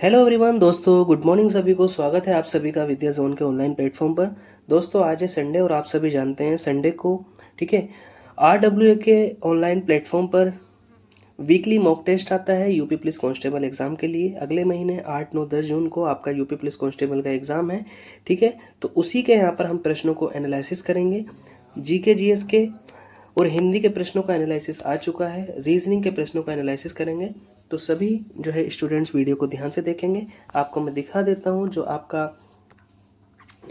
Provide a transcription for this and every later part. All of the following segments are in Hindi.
हेलो एवरीवन दोस्तों, गुड मॉर्निंग सभी को। स्वागत है आप सभी का विद्या जोन के ऑनलाइन प्लेटफॉर्म पर। दोस्तों आज है संडे और आप सभी जानते हैं संडे को, ठीक है, RWA के ऑनलाइन प्लेटफॉर्म पर वीकली मॉक टेस्ट आता है यूपी पुलिस कांस्टेबल एग्ज़ाम के लिए। अगले महीने 8, 9, 10 जून को आपका यूपी पुलिस कांस्टेबल का एग्ज़ाम है, ठीक है। तो उसी के यहाँ पर हम प्रश्नों को एनालिसिस करेंगे। जीके जीएस के और हिंदी के प्रश्नों का एनालिसिस आ चुका है, रीजनिंग के प्रश्नों का एनालिसिस करेंगे। तो सभी जो है स्टूडेंट्स वीडियो को ध्यान से देखेंगे। आपको मैं दिखा देता हूँ जो आपका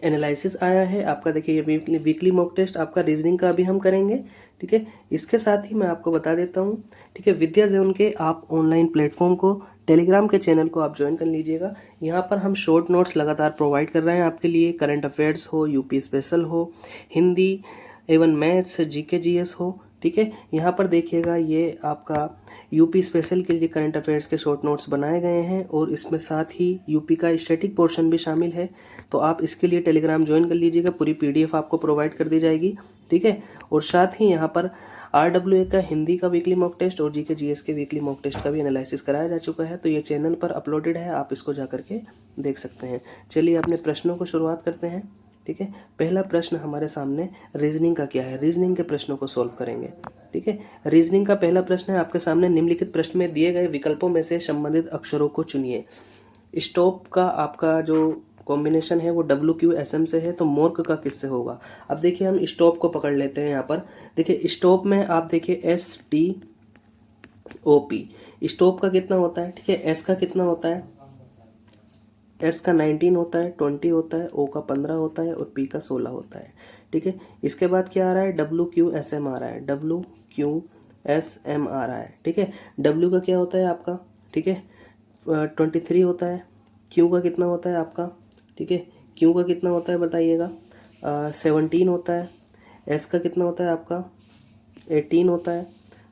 एनालिसिस आया है। आपका देखिए ये वीकली मॉक टेस्ट आपका रीजनिंग का अभी हम करेंगे, ठीक है। इसके साथ ही मैं आपको बता देता हूँ, ठीक है, विद्या जोन के आप ऑनलाइन प्लेटफॉर्म को, टेलीग्राम के चैनल को आप ज्वाइन कर लीजिएगा। यहाँ पर हम शॉर्ट नोट्स लगातार प्रोवाइड कर रहे हैं आपके लिए। करंट अफेयर्स हो, यूपी स्पेशल हो, हिंदी, एवन मैथ्स, जीके जीएस हो, ठीक है। यहाँ पर देखिएगा ये आपका यूपी स्पेशल के लिए करंट अफेयर्स के शॉर्ट नोट्स बनाए गए हैं और इसमें साथ ही यूपी का स्टैटिक पोर्शन भी शामिल है। तो आप इसके लिए टेलीग्राम ज्वाइन कर लीजिएगा, पूरी पीडीएफ आपको प्रोवाइड कर दी जाएगी, ठीक है। और साथ ही यहाँ पर RWA का हिंदी का वीकली मॉक टेस्ट और जीके जीएस के वीकली मॉक टेस्ट का भी एनालिसिस कराया जा चुका है। तो ये चैनल पर अपलोडेड है, आप इसको जा करके देख सकते हैं। चलिए अपने प्रश्नों को शुरुआत करते हैं, ठीक है। पहला प्रश्न हमारे सामने रीजनिंग का क्या है, रीजनिंग के प्रश्नों को सॉल्व करेंगे, ठीक है। रीजनिंग का पहला प्रश्न है आपके सामने, निम्नलिखित प्रश्न में दिए गए विकल्पों में से संबंधित अक्षरों को चुनिए। स्टॉप का आपका जो कॉम्बिनेशन है वो WQSM से है, तो मोर्क का किससे होगा। अब देखिए हम स्टॉप को पकड़ लेते हैं। यहाँ पर देखिए स्टॉप में आप देखिए STOP, स्टॉप का कितना होता है, ठीक है। एस का कितना होता है, एस का 19 होता है, 20 होता है, ओ का 15 होता है और पी का 16 होता है, ठीक है। इसके बाद क्या आ रहा है, WQSM आ रहा है, WQSM आ रहा है, ठीक है। W का क्या होता है आपका, ठीक है, 23 होता है। क्यू का कितना होता है आपका, ठीक है, क्यू का कितना होता है बताइएगा, 17 होता है। एस का कितना होता है आपका, 18 होता है।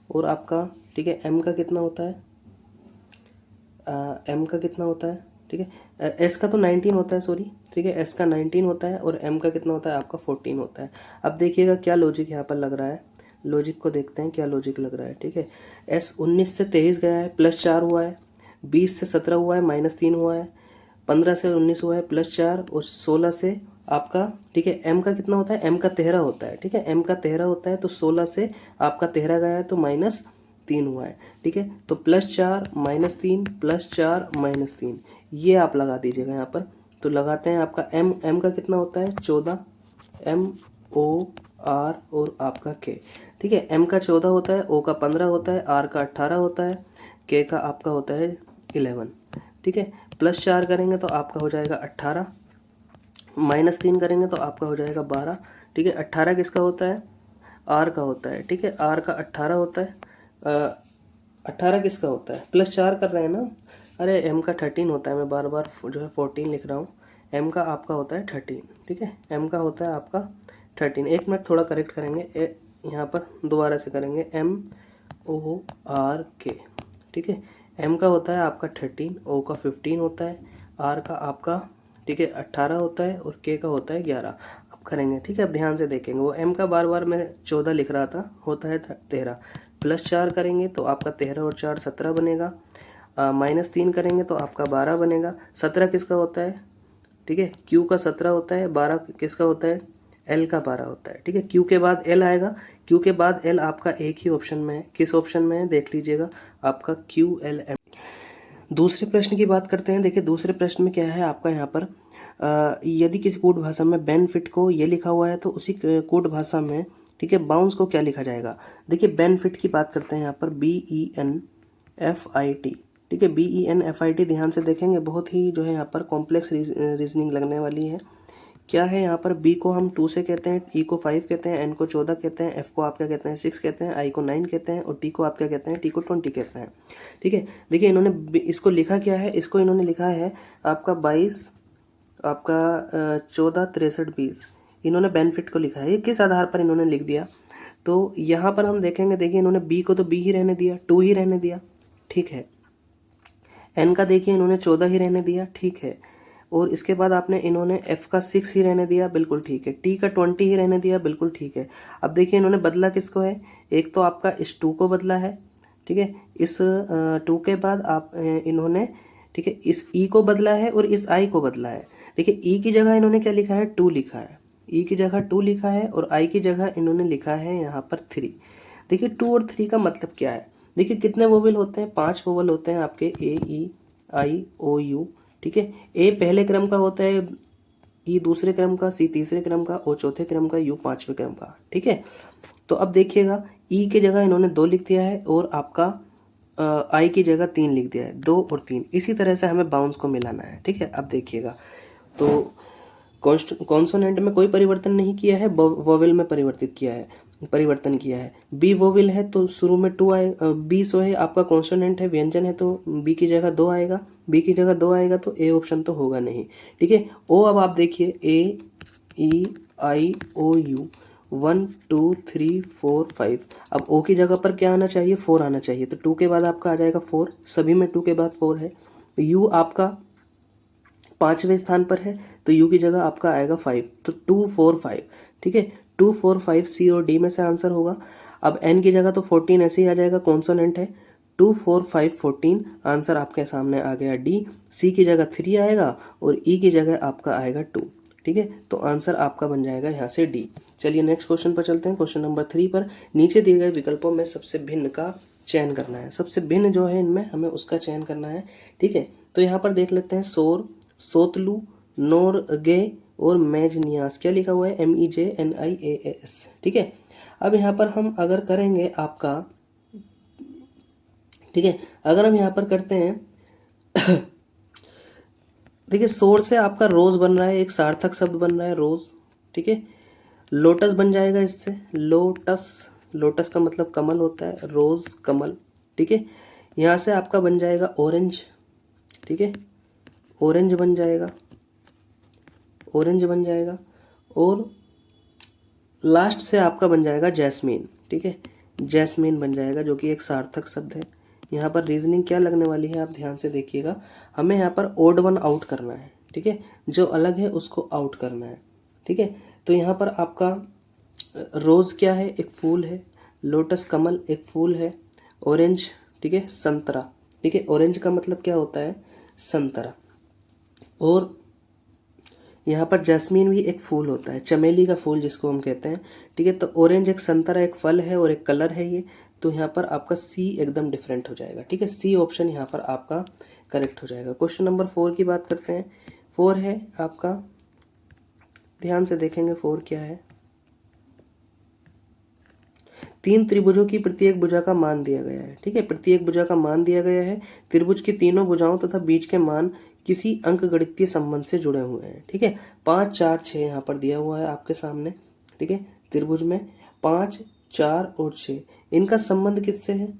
और आपका, ठीक है, एम का कितना होता है, एम का कितना होता है, ठीक है। एस का तो 19 होता है, सॉरी, ठीक है, एस का 19 होता है और एम का कितना होता है आपका 14 होता है। अब देखिएगा क्या लॉजिक यहाँ पर लग रहा है, लॉजिक को देखते हैं क्या लॉजिक लग रहा है, ठीक है। एस 19 से 23 गया है, +4 हुआ है, 20 से 17 हुआ है, -3 हुआ है, 15 से 19 हुआ है, +4, और 16 से आपका, ठीक है, एम का कितना होता है, एम का 13 होता है, ठीक है, एम का 13 होता है, तो 16 से आपका 13 गया है तो -3 हुआ है, ठीक है। तो +4 -3 +4 -3 ये आप लगा दीजिएगा यहाँ पर। तो लगाते हैं, आपका एम का कितना होता है 14, MOR और आपका K, ठीक है। एम का 14 होता है, O का 15 होता है, R का 18 होता है, K का आपका होता है 11, ठीक है। +4 करेंगे तो आपका हो जाएगा 18, -3 करेंगे तो आपका हो जाएगा 12, ठीक है। 18 किसका होता है, R का होता है, ठीक है, R का 18 होता है। 18 किसका होता है, +4 कर रहे हैं ना, अरे एम का 13 होता है, मैं बार बार जो है 14 लिख रहा हूँ। एम का आपका होता है 13, ठीक है, एम का होता है आपका 13। एक मिनट थोड़ा करेक्ट करेंगे, यहाँ पर दोबारा से करेंगे, MORK, ठीक है। एम का होता है आपका 13, O का 15 होता है, R का आपका, ठीक है, 18 होता है और K का होता है 11। अब करेंगे, ठीक है, अब ध्यान से देखेंगे। वो एम का बार बार मैं 14 लिख रहा था, होता है 13, +4 करेंगे तो आपका 13 और 4 17 बनेगा, -3 करेंगे तो आपका 12 बनेगा। 17 किसका होता है, ठीक है, क्यू का 17 होता है, 12 किसका होता है, एल का 12 होता है, ठीक है। क्यू के बाद एल आएगा, क्यू के बाद एल आपका एक ही ऑप्शन में है, किस ऑप्शन में है देख लीजिएगा, आपका QLM। दूसरे प्रश्न की बात करते हैं। देखिए दूसरे प्रश्न में क्या है आपका यहाँ पर, यदि किसी कोड भाषा में बेनिफिट को ये लिखा हुआ है तो उसी कोड भाषा में, ठीक है, बाउंस को क्या लिखा जाएगा। देखिए बेनिफिट की बात करते हैं यहाँ पर, BENFIT, ठीक है, BENFIT ध्यान से देखेंगे, बहुत ही जो है यहाँ पर कॉम्प्लेक्स रीजनिंग लगने वाली है। क्या है यहाँ पर, बी को हम 2 से कहते हैं, ई को 5 कहते हैं, एन को 14 कहते हैं, एफ को आप क्या कहते हैं 6 कहते हैं, आई को 9 कहते हैं और टी को आप क्या कहते हैं, टी को 20 कहते हैं, ठीक है। देखिए इन्होंने इसको लिखा क्या है, इसको इन्होंने लिखा है आपका 22, आपका 14 63 20, इन्होंने बेनिफिट को लिखा है। ये किस आधार पर इन्होंने लिख दिया, तो यहाँ पर हम देखेंगे, देखिए इन्होंने बी को तो बी ही रहने दिया, 2 ही रहने दिया, ठीक है। एन का देखिए इन्होंने 14 ही रहने दिया, ठीक है। और इसके बाद आपने इन्होंने एफ का 6 ही रहने दिया, बिल्कुल ठीक है। टी का 20 ही रहने दिया, बिल्कुल ठीक है। अब देखिए इन्होंने बदला किसको है, एक तो आपका इस 2 को बदला है, ठीक है। इस 2 के बाद आप इन्होंने, ठीक ठीक है, इस ई को बदला है और इस आई को बदला है। देखिए ई की जगह इन्होंने क्या लिखा है, 2 लिखा है, ई की जगह 2 लिखा है और आई की जगह इन्होंने लिखा है यहाँ पर 3। देखिए 2 और 3 का मतलब क्या है, देखिए कितने वोवेल होते हैं, 5 वोवेल होते हैं आपके, ए ई आई ओ यू। ठीक है, ए पहले क्रम का होता है, ई दूसरे क्रम का, सी तीसरे क्रम का, ओ चौथे क्रम का, यू पांचवें क्रम का। ठीक है, तो अब देखिएगा ई की जगह इन्होंने 2 लिख दिया है और आपका आई की जगह 3 लिख दिया है, 2 और 3। इसी तरह से हमें बाउंस को मिलाना है। ठीक है, अब देखिएगा तो कॉन्सोनेंट में कोई परिवर्तन नहीं किया है, वोवेल में परिवर्तन किया है। बी वोवेल है तो शुरू में 2 आए, बी सो है आपका कॉन्सोनेंट है, व्यंजन है, तो बी की जगह 2 आएगा, बी की जगह 2 आएगा तो ए ऑप्शन तो होगा नहीं। ठीक है, ओ अब आप देखिए, ए ई आई ओ यू, 1 2 3 4 5। अब ओ की जगह पर क्या आना चाहिए, 4 आना चाहिए, तो 2 के बाद आपका आ जाएगा 4, सभी में 2 के बाद 4 है। यू आपका 5वें स्थान पर है तो यू की जगह आपका आएगा 5, तो 2 4 5। ठीक है, 2 4 5 सी और डी में से आंसर होगा। अब एन की जगह तो 14 ऐसे ही आ जाएगा, कॉन्सोनेंट है, 2 4 5 14, आंसर आपके सामने आ गया डी। सी की जगह 3 आएगा और ई की जगह आपका आएगा 2। ठीक है, तो आंसर आपका बन जाएगा यहाँ से डी। चलिए नेक्स्ट क्वेश्चन पर चलते हैं, क्वेश्चन नंबर 3 पर। नीचे दिए गए विकल्पों में सबसे भिन्न का चयन करना है, सबसे भिन्न जो है इनमें हमें उसका चयन करना है। ठीक है, तो यहाँ पर देख लेते हैं, सोर, सोतलू, नोरगे और मेजनियास, क्या लिखा हुआ है, MEJNIAAS। ठीक है, अब यहाँ पर हम अगर करेंगे आपका, ठीक है, अगर हम यहाँ पर करते हैं देखिए सोर से आपका रोज बन रहा है, एक सार्थक शब्द बन रहा है रोज। ठीक है, लोटस बन जाएगा इससे, लोटस, लोटस का मतलब कमल होता है, रोज कमल। ठीक है, यहाँ से आपका बन जाएगा ऑरेंज। ठीक है, ऑरेंज बन जाएगा, ऑरेंज बन जाएगा, और लास्ट से आपका बन जाएगा जैस्मीन। ठीक है, जैस्मीन बन जाएगा जो कि एक सार्थक शब्द है। यहाँ पर रीजनिंग क्या लगने वाली है आप ध्यान से देखिएगा, हमें यहाँ पर ओड वन आउट करना है। ठीक है, जो अलग है उसको आउट करना है। ठीक है, तो यहाँ पर आपका रोज़ क्या है, एक फूल है, लोटस कमल एक फूल है, ऑरेंज, ठीक है, संतरा। ठीक है, ऑरेंज का मतलब क्या होता है, संतरा। और यहाँ पर जैस्मीन भी एक फूल होता है, चमेली का फूल जिसको हम कहते हैं। ठीक है, तो ऑरेंज एक संतरा, एक फल है और एक कलर है ये, तो यहाँ पर आपका सी एकदम डिफरेंट हो जाएगा। ठीक है, सी ऑप्शन यहाँ पर आपका करेक्ट हो जाएगा। क्वेश्चन नंबर 4 की बात करते हैं। 4 है आपका, ध्यान से देखेंगे 4 क्या है। 3 त्रिभुजों की प्रत्येक भुजा का मान दिया गया है। ठीक है, प्रत्येक भुजा का मान दिया गया है, त्रिभुज की तीनों भुजाओं तथा बीच के मान किसी अंकगणितीय संबंध से जुड़े हुए हैं। ठीक है, 5 4 6 यहाँ पर दिया हुआ है आपके सामने। ठीक है, त्रिभुज में 5 4 और 6, इनका संबंध किससे है,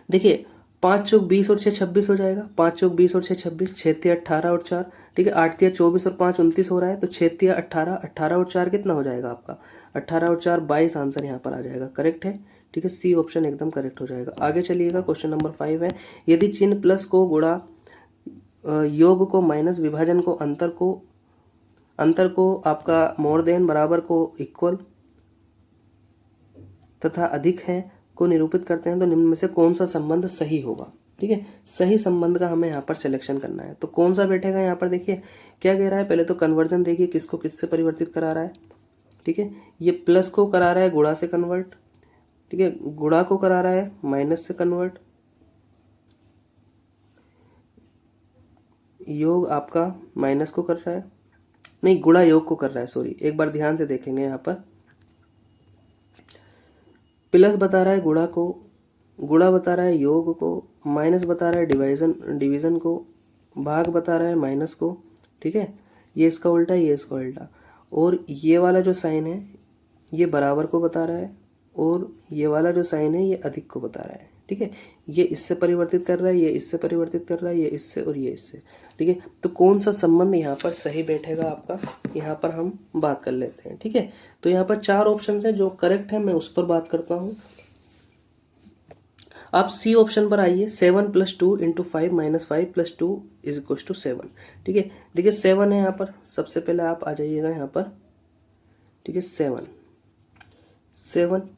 देखिए 5 चौक 20 और 6 26 हो जाएगा, 5 चौक 20 और 6 26, 6 तिया 18 और 4, ठीक है, 8 तिया 24 और 5 29 हो रहा है, तो 6 तिया 18, 18 और 4 कितना हो जाएगा आपका, 18 और 4 22, आंसर यहाँ पर आ जाएगा, करेक्ट है। ठीक है, सी ऑप्शन एकदम करेक्ट हो जाएगा। आगे चलिएगा, क्वेश्चन नंबर 5 है, यदि चिन्ह प्लस को गुणा, योग को माइनस, विभाजन को, अंतर को आपका मोर देन, बराबर को इक्वल तथा अधिक है को निरूपित करते हैं, तो निम्न में से कौन सा संबंध सही होगा। ठीक है, सही संबंध का हमें यहाँ पर सिलेक्शन करना है, तो कौन सा बैठेगा यहाँ पर, देखिए क्या कह रहा है, पहले तो कन्वर्जन देखिए किसको किससे परिवर्तित करा रहा है। ठीक है, ये प्लस को करा रहा है गुणा से कन्वर्ट, ठीक है, गुणा को करा रहा है माइनस से कन्वर्ट, योग आपका माइनस को कर रहा है, नहीं गुणा योग को कर रहा है, सॉरी, एक बार ध्यान से देखेंगे यहाँ पर, प्लस बता रहा है गुणा को, गुणा बता रहा है योग को, माइनस बता रहा है डिवीजन को, भाग बता रहा है माइनस को। ठीक है, ये इसका उल्टा, ये इसका उल्टा, और ये वाला जो साइन है ये बराबर को बता रहा है, और ये वाला जो साइन है ये अधिक को बता रहा है। ठीक है, ये इससे परिवर्तित कर रहा है, ये इससे परिवर्तित कर रहा है, ये इससे और ये इससे। ठीक है, तो कौन सा संबंध यहाँ पर सही बैठेगा आपका, यहाँ पर हम बात कर लेते हैं। ठीक है, तो यहाँ पर 4 ऑप्शन है, जो करेक्ट है मैं उस पर बात करता हूँ। आप सी ऑप्शन पर आइए, 7 + 2 × 5 - 5 + 2 = 7। ठीक है, देखिए 7 है यहाँ पर, सबसे पहले आप आ जाइएगा यहाँ पर। ठीक है, 7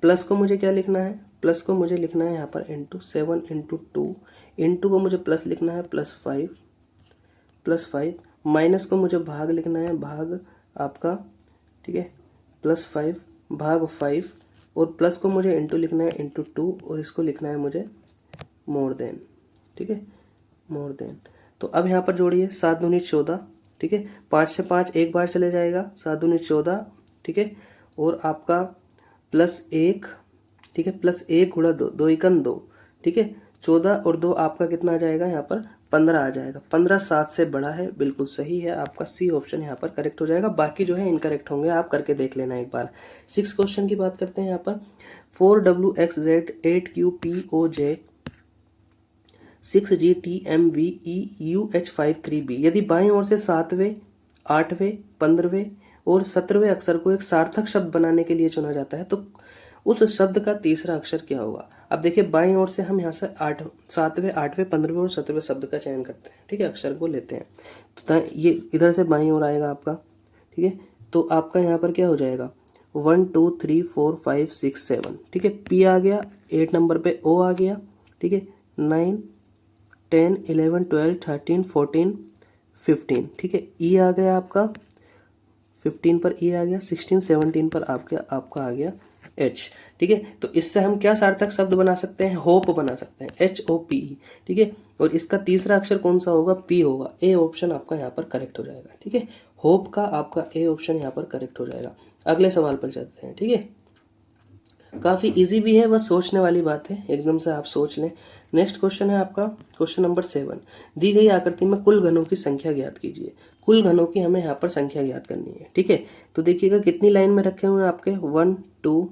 प्लस को मुझे क्या लिखना है, प्लस को मुझे लिखना है यहाँ पर इंटू 7 इंटू 2, इंटू को मुझे प्लस लिखना है +5 माइनस को मुझे भाग लिखना है, भाग आपका, ठीक है, +5 भाग 5, और प्लस को मुझे इंटू लिखना है इंटू 2, और इसको लिखना है मुझे मोर देन, ठीक है, मोर देन। तो अब यहाँ पर जोड़िए 7 दूनी 14, ठीक है, 5 से 5 एक बार चले जाएगा, 7 दूनी 14, ठीक है, और आपका +1, ठीक है, +1 गुणा 2, 2 एकम 2, ठीक है, 14 और 2 आपका कितना आ जाएगा यहाँ पर 15 आ जाएगा। 15 7 से बड़ा है, बिल्कुल सही है, आपका सी ऑप्शन यहाँ पर करेक्ट हो जाएगा। बाकी जो है इनकरेक्ट होंगे, आप करके देख लेना एक बार। 6 क्वेश्चन की बात करते हैं यहाँ पर। 4WXZ 8QPOJ 6GTMVEUH53B यदि बाईं ओर से 7वें, 8वें, 15वें और 17वें अक्षर को एक सार्थक शब्द बनाने के लिए चुना जाता है तो उस शब्द का तीसरा अक्षर क्या होगा। अब देखिए बाईं ओर से हम यहाँ से 7वें, 8वें, 15वें और 17वें शब्द का चयन करते हैं, ठीक है, अक्षर को लेते हैं। तो ये इधर से बाईं ओर आएगा आपका, ठीक है, तो आपका यहाँ पर क्या हो जाएगा 1 2 3 4 5 6 7, ठीक है, पी आ गया, 8 नंबर पे ओ आ गया, ठीक है, 9 10 11 12 13 14 15, ठीक है, ई आ गया आपका, 15 पर ई आ गया, 16 17 पर आपका आ गया एच, ठीक है। तो इससे हम क्या सार्थक शब्द बना सकते हैं, होप बना सकते हैं, HOPE, ठीक है, और इसका तीसरा अक्षर कौन सा होगा, पी होगा। ए ऑप्शन आपका यहाँ पर करेक्ट हो जाएगा, ठीक है, होप का आपका ए ऑप्शन यहाँ पर करेक्ट हो जाएगा। अगले सवाल पर चलते हैं, ठीक है, काफ़ी इजी भी है, बस सोचने वाली बात है, एकदम से आप सोच लें। नेक्स्ट क्वेश्चन है आपका क्वेश्चन नंबर 7। दी गई आकृति में कुल घनों की संख्या ज्ञात कीजिए। कुल घनों की हमें यहाँ पर संख्या ज्ञात करनी है, ठीक है। तो देखिएगा कितनी लाइन में रखे हुए हैं आपके 1 2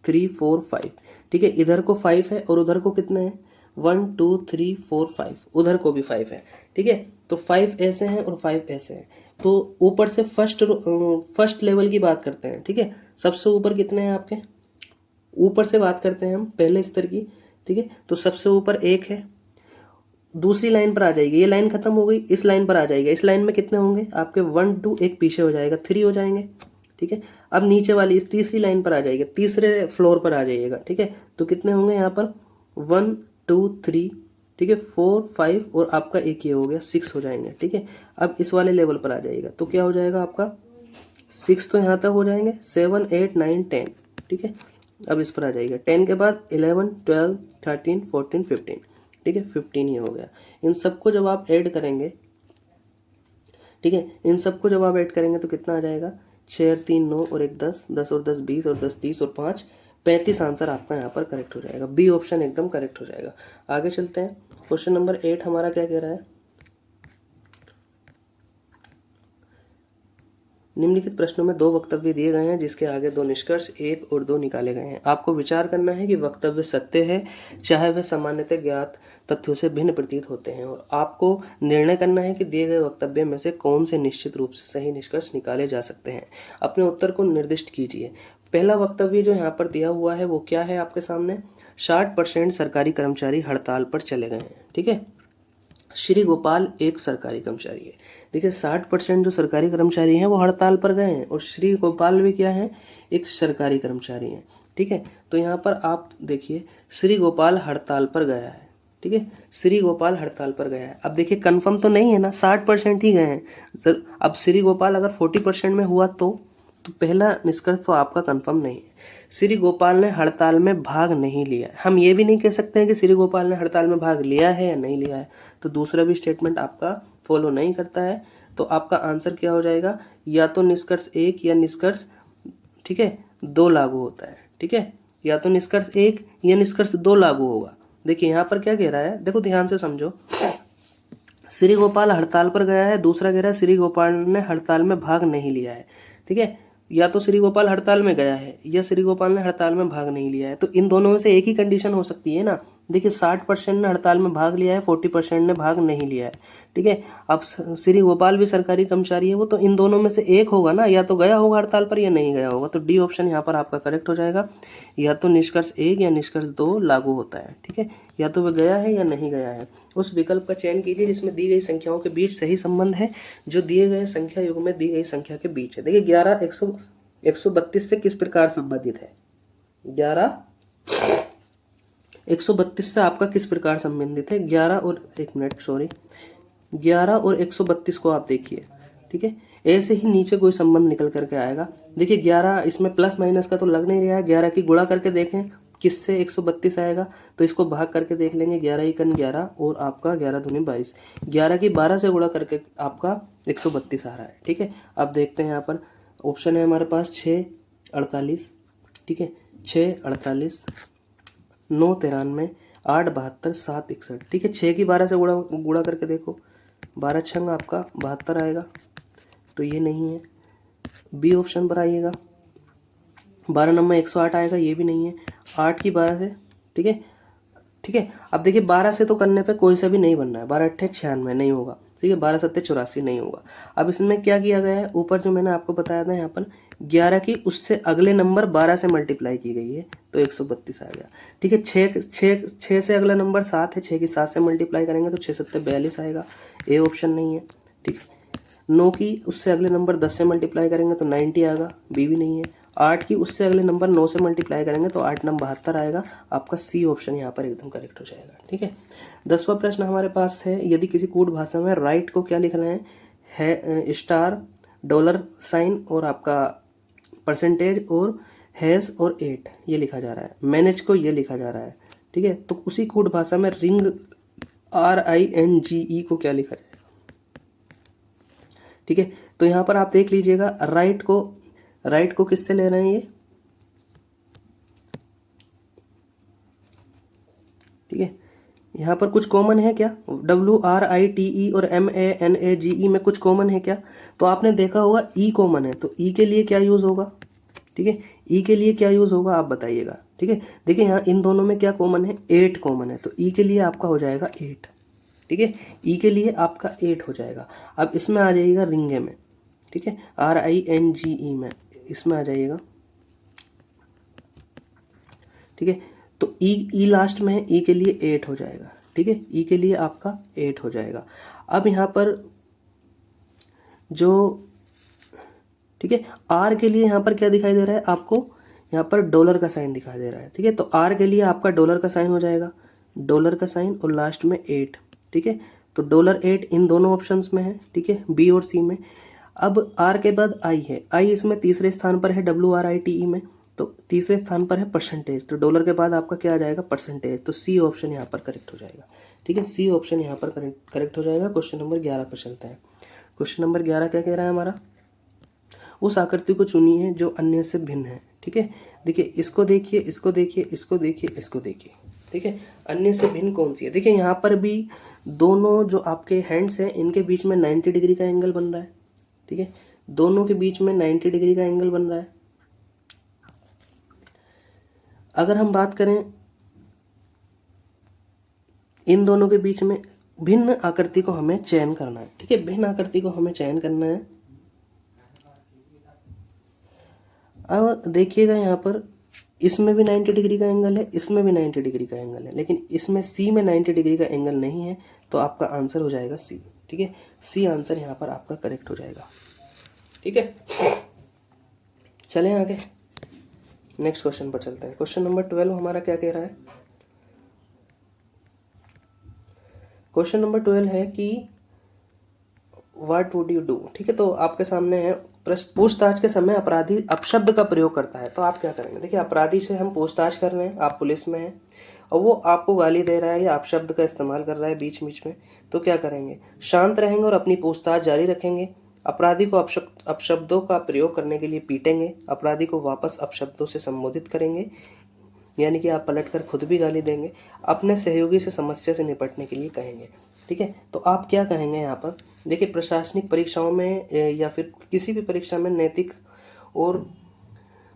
3 4 5, ठीक है, इधर को 5 है और उधर को कितने हैं 1 2 3 4 5, उधर को भी 5 है, ठीक है। तो 5 ऐसे हैं और 5 ऐसे हैं। तो ऊपर से फर्स्ट लेवल की बात करते हैं, ठीक है। सबसे ऊपर कितने हैं आपके, ऊपर से बात करते हैं हम पहले स्तर की, ठीक है। तो सबसे ऊपर 1 है, दूसरी लाइन पर आ जाएगी, ये लाइन खत्म हो गई, इस लाइन पर आ जाएगा, इस लाइन में कितने होंगे आपके 1 2, एक पीछे हो जाएगा 3 हो जाएंगे, ठीक है। अब नीचे वाली इस तीसरी लाइन पर आ जाएगी, तीसरे फ्लोर पर आ जाइएगा, ठीक है। तो कितने होंगे यहाँ पर 1 2 3, ठीक है, 4 5 और आपका एक ये हो गया 6 हो जाएंगे, ठीक है। अब इस वाले लेवल पर आ जाइएगा तो क्या हो जाएगा आपका 6 तो यहाँ तक हो जाएंगे, 7 8 9 10, ठीक है। अब इस पर आ जाइएगा 10 के बाद 11 12 13 14 15, ठीक है, 15 ही हो गया। इन सबको जब आप ऐड करेंगे, ठीक है, इन सबको जब आप ऐड करेंगे तो कितना आ जाएगा 6 और 3 9 और 1 10, 10 और 10 20 और 10 30 और 5 35 आंसर आपका यहाँ पर करेक्ट हो जाएगा। बी ऑप्शन एकदम करेक्ट हो जाएगा। आगे चलते हैं, क्वेश्चन नंबर 8 हमारा क्या कह रहा है, निम्नलिखित प्रश्नों में 2 वक्तव्य दिए गए हैं जिसके आगे 2 निष्कर्ष 1 और 2 निकाले गए हैं। आपको विचार करना है कि वक्तव्य सत्य है चाहे वह सामान्यतः ज्ञात तथ्यों से भिन्न प्रतीत होते हैं, और आपको निर्णय करना है कि दिए गए वक्तव्य में से कौन से निश्चित रूप से सही निष्कर्ष निकाले जा सकते हैं। अपने उत्तर को निर्दिष्ट कीजिए। पहला वक्तव्य जो यहाँ पर दिया हुआ है वो क्या है आपके सामने, 60% सरकारी कर्मचारी हड़ताल पर चले गए हैं, ठीक है। श्री गोपाल एक सरकारी कर्मचारी है। देखिए 60% जो सरकारी कर्मचारी हैं वो हड़ताल पर गए हैं, और श्री गोपाल भी क्या है, एक सरकारी कर्मचारी हैं, ठीक है। तो यहाँ पर आप देखिए श्री गोपाल हड़ताल पर गया है, ठीक है, श्री गोपाल हड़ताल पर गया है। अब देखिए कंफर्म तो नहीं है ना, 60% ही गए हैं सर। अब श्री गोपाल अगर 40% में हुआ तो पहला निष्कर्ष तो आपका कंफर्म नहीं है। श्री गोपाल ने हड़ताल में भाग नहीं लिया। हम ये भी नहीं कह सकते हैं कि श्री गोपाल ने हड़ताल में भाग लिया है या नहीं लिया है, तो दूसरा भी स्टेटमेंट आपका फॉलो नहीं करता है। तो आपका आंसर क्या हो जाएगा, या तो निष्कर्ष 1 या निष्कर्ष, ठीक है, 2 लागू होता है, ठीक है, या तो निष्कर्ष 1 या निष्कर्ष 2 लागू होगा। देखिए यहाँ पर क्या कह रहा है, देखो ध्यान से समझो, श्री गोपाल हड़ताल पर गया है, दूसरा कह रहा है श्री गोपाल ने हड़ताल में भाग नहीं लिया है, ठीक है। या तो श्री गोपाल हड़ताल में गया है या श्री गोपाल ने हड़ताल में भाग नहीं लिया है, तो इन दोनों में से एक ही कंडीशन हो सकती है ना। देखिए 60% ने हड़ताल में भाग लिया है, 40% ने भाग नहीं लिया है, ठीक है। अब श्री गोपाल भी सरकारी कर्मचारी है, वो तो इन दोनों में से एक होगा ना, या तो गया होगा हड़ताल पर या नहीं गया होगा। तो डी ऑप्शन यहाँ पर आपका करेक्ट हो जाएगा। या तो निष्कर्ष 1 या निष्कर्ष 2 लागू होता है, ठीक है, या तो वह गया है या नहीं गया है। उस विकल्प का चयन कीजिए जिसमें दी गई संख्याओं के बीच सही संबंध है, जो दिए गए संख्या युग में दी गई संख्या के बीच है। देखिए 11 132 से किस प्रकार संबंधित है, 11 132 से आपका किस प्रकार संबंधित है? 11 और 1 मिनट सॉरी 11 और 132 को आप देखिए, ठीक है। ऐसे ही नीचे कोई संबंध निकल करके आएगा। देखिए 11 इसमें प्लस माइनस का तो लग नहीं रहा है, 11 की गुणा करके देखें किससे 132 आएगा, तो इसको भाग करके देख लेंगे, 11 एकन 11 और आपका 11 दूनी 22, 11 की 12 से गुणा करके आपका 132 आ रहा है, ठीक है। अब देखते हैं यहाँ पर ऑप्शन है हमारे पास 6 48, ठीक है, 6 48 9 93 8 72 7 61, ठीक है। 6 की 12 से गुणा करके देखो, 12 छंग आपका 72 आएगा, तो ये नहीं है। बी ऑप्शन पर आइएगा, 12 नंबर 108 आएगा, ये भी नहीं है। 8 की 12 से, ठीक है, ठीक है। अब देखिए 12 से तो करने पे कोई सा भी नहीं बनना है, 12 अट्ठे 96 नहीं होगा, ठीक है, 12 सत्ते 84 नहीं होगा। अब इसमें क्या किया गया है, ऊपर जो मैंने आपको बताया था यहाँ पर 11 की उससे अगले नंबर 12 से मल्टीप्लाई की गई है, तो 132 आ गया, ठीक है। 6 से अगला नंबर 7 है, 6 की 7 से मल्टीप्लाई करेंगे तो 6 सत्ते 42 आएगा, ए ऑप्शन नहीं है, ठीक है। 9 की उससे अगले नंबर 10 से मल्टीप्लाई करेंगे तो 90 आएगा, बी भी नहीं है। 8 की उससे अगले नंबर 9 से मल्टीप्लाई करेंगे तो 8 नंबर 72 आएगा, आपका सी ऑप्शन यहाँ पर एकदम करेक्ट हो जाएगा, ठीक है। 10वां प्रश्न हमारे पास है, यदि किसी कूट भाषा में राइट को क्या लिखना है स्टार डॉलर साइन और आपका परसेंटेज और हैज और 8 ये लिखा जा रहा है, मैनेज को ये लिखा जा रहा है, ठीक है। तो उसी कूट भाषा में रिंग RINGE को क्या लिखा जाए, ठीक है। तो यहाँ पर आप देख लीजिएगा राइट को किससे ले रहे हैं ये, ठीक है। यहाँ पर कुछ कॉमन है क्या, WRITE और MANAGE में कुछ कॉमन है क्या, तो आपने देखा होगा ई कॉमन है, तो ई के लिए क्या यूज होगा, ठीक है, ई के लिए क्या यूज होगा आप बताइएगा, ठीक है। देखिए यहाँ इन दोनों में क्या कॉमन है, 8 कॉमन है, तो ई के लिए आपका हो जाएगा 8, ठीक है, ई के लिए आपका 8 हो जाएगा। अब इसमें आ जाइएगा रिंगे में, ठीक है, RINGE में इसमें आ जाइएगा, ठीक है। तो ई लास्ट में है, ई के लिए 8 हो जाएगा, ठीक है, ई के लिए आपका 8 हो जाएगा। अब यहाँ पर जो, ठीक है, आर के लिए यहाँ पर क्या दिखाई दे रहा है आपको, यहाँ पर डॉलर का साइन दिखाई दे रहा है, ठीक है। तो आर के लिए आपका डॉलर का साइन हो जाएगा, डॉलर का साइन और लास्ट में 8, ठीक है। तो $8 इन दोनों ऑप्शंस में है, ठीक है, बी और सी में। अब आर के बाद आई है, आई इसमें तीसरे स्थान पर है WRITE में, तो तीसरे स्थान पर है परसेंटेज, तो डॉलर के बाद आपका क्या आ जाएगा परसेंटेज, तो सी ऑप्शन यहाँ पर करेक्ट हो जाएगा, ठीक है, सी ऑप्शन यहाँ पर करेक्ट हो जाएगा। क्वेश्चन नंबर 11 पर चलते हैं। क्वेश्चन नंबर 11 क्या कह रहा है हमारा, उस आकृति को चुनिए जो अन्य से भिन्न है, ठीक है। देखिए इसको देखिए, इसको देखिए, इसको देखिए, इसको देखिए, ठीक है, अन्य से भिन्न कौन सी है। देखिए यहाँ पर भी दोनों जो आपके हैंड्स हैं इनके बीच में 90 डिग्री का एंगल बन रहा है, ठीक है, दोनों के बीच में 90 डिग्री का एंगल बन रहा है। अगर हम बात करें इन दोनों के बीच में भिन्न आकृति को हमें चयन करना है, ठीक है, भिन्न आकृति को हमें चयन करना है। अब देखिएगा यहाँ पर इसमें भी 90 डिग्री का एंगल है, इसमें भी 90 डिग्री का एंगल है, लेकिन इसमें सी में 90 डिग्री का एंगल नहीं है, तो आपका आंसर हो जाएगा सी, ठीक है, सी आंसर यहाँ पर आपका करेक्ट हो जाएगा, ठीक है। चलें आगे नेक्स्ट क्वेश्चन पर चलते हैं। क्वेश्चन नंबर 12 हमारा क्या कह रहा है, क्वेश्चन नंबर 12 है कि व्हाट वुड यू डू, ठीक है। तो आपके सामने है प्रश्न, पूछताछ के समय अपराधी अपशब्द का प्रयोग करता है, तो आप क्या करेंगे। देखिए अपराधी से हम पूछताछ कर रहे हैं, आप पुलिस में हैं और वो आपको गाली दे रहा है या अपशब्द का इस्तेमाल कर रहा है बीच बीच में, तो क्या करेंगे, शांत रहेंगे और अपनी पूछताछ जारी रखेंगे। अपराधी को अपशब्दों का प्रयोग करने के लिए पीटेंगे, अपराधी को वापस अपशब्दों से संबोधित करेंगे, यानी कि आप पलटकर खुद भी गाली देंगे, अपने सहयोगी से समस्या से निपटने के लिए कहेंगे, ठीक है। तो आप क्या कहेंगे यहाँ पर, देखिए प्रशासनिक परीक्षाओं में या फिर किसी भी परीक्षा में नैतिक और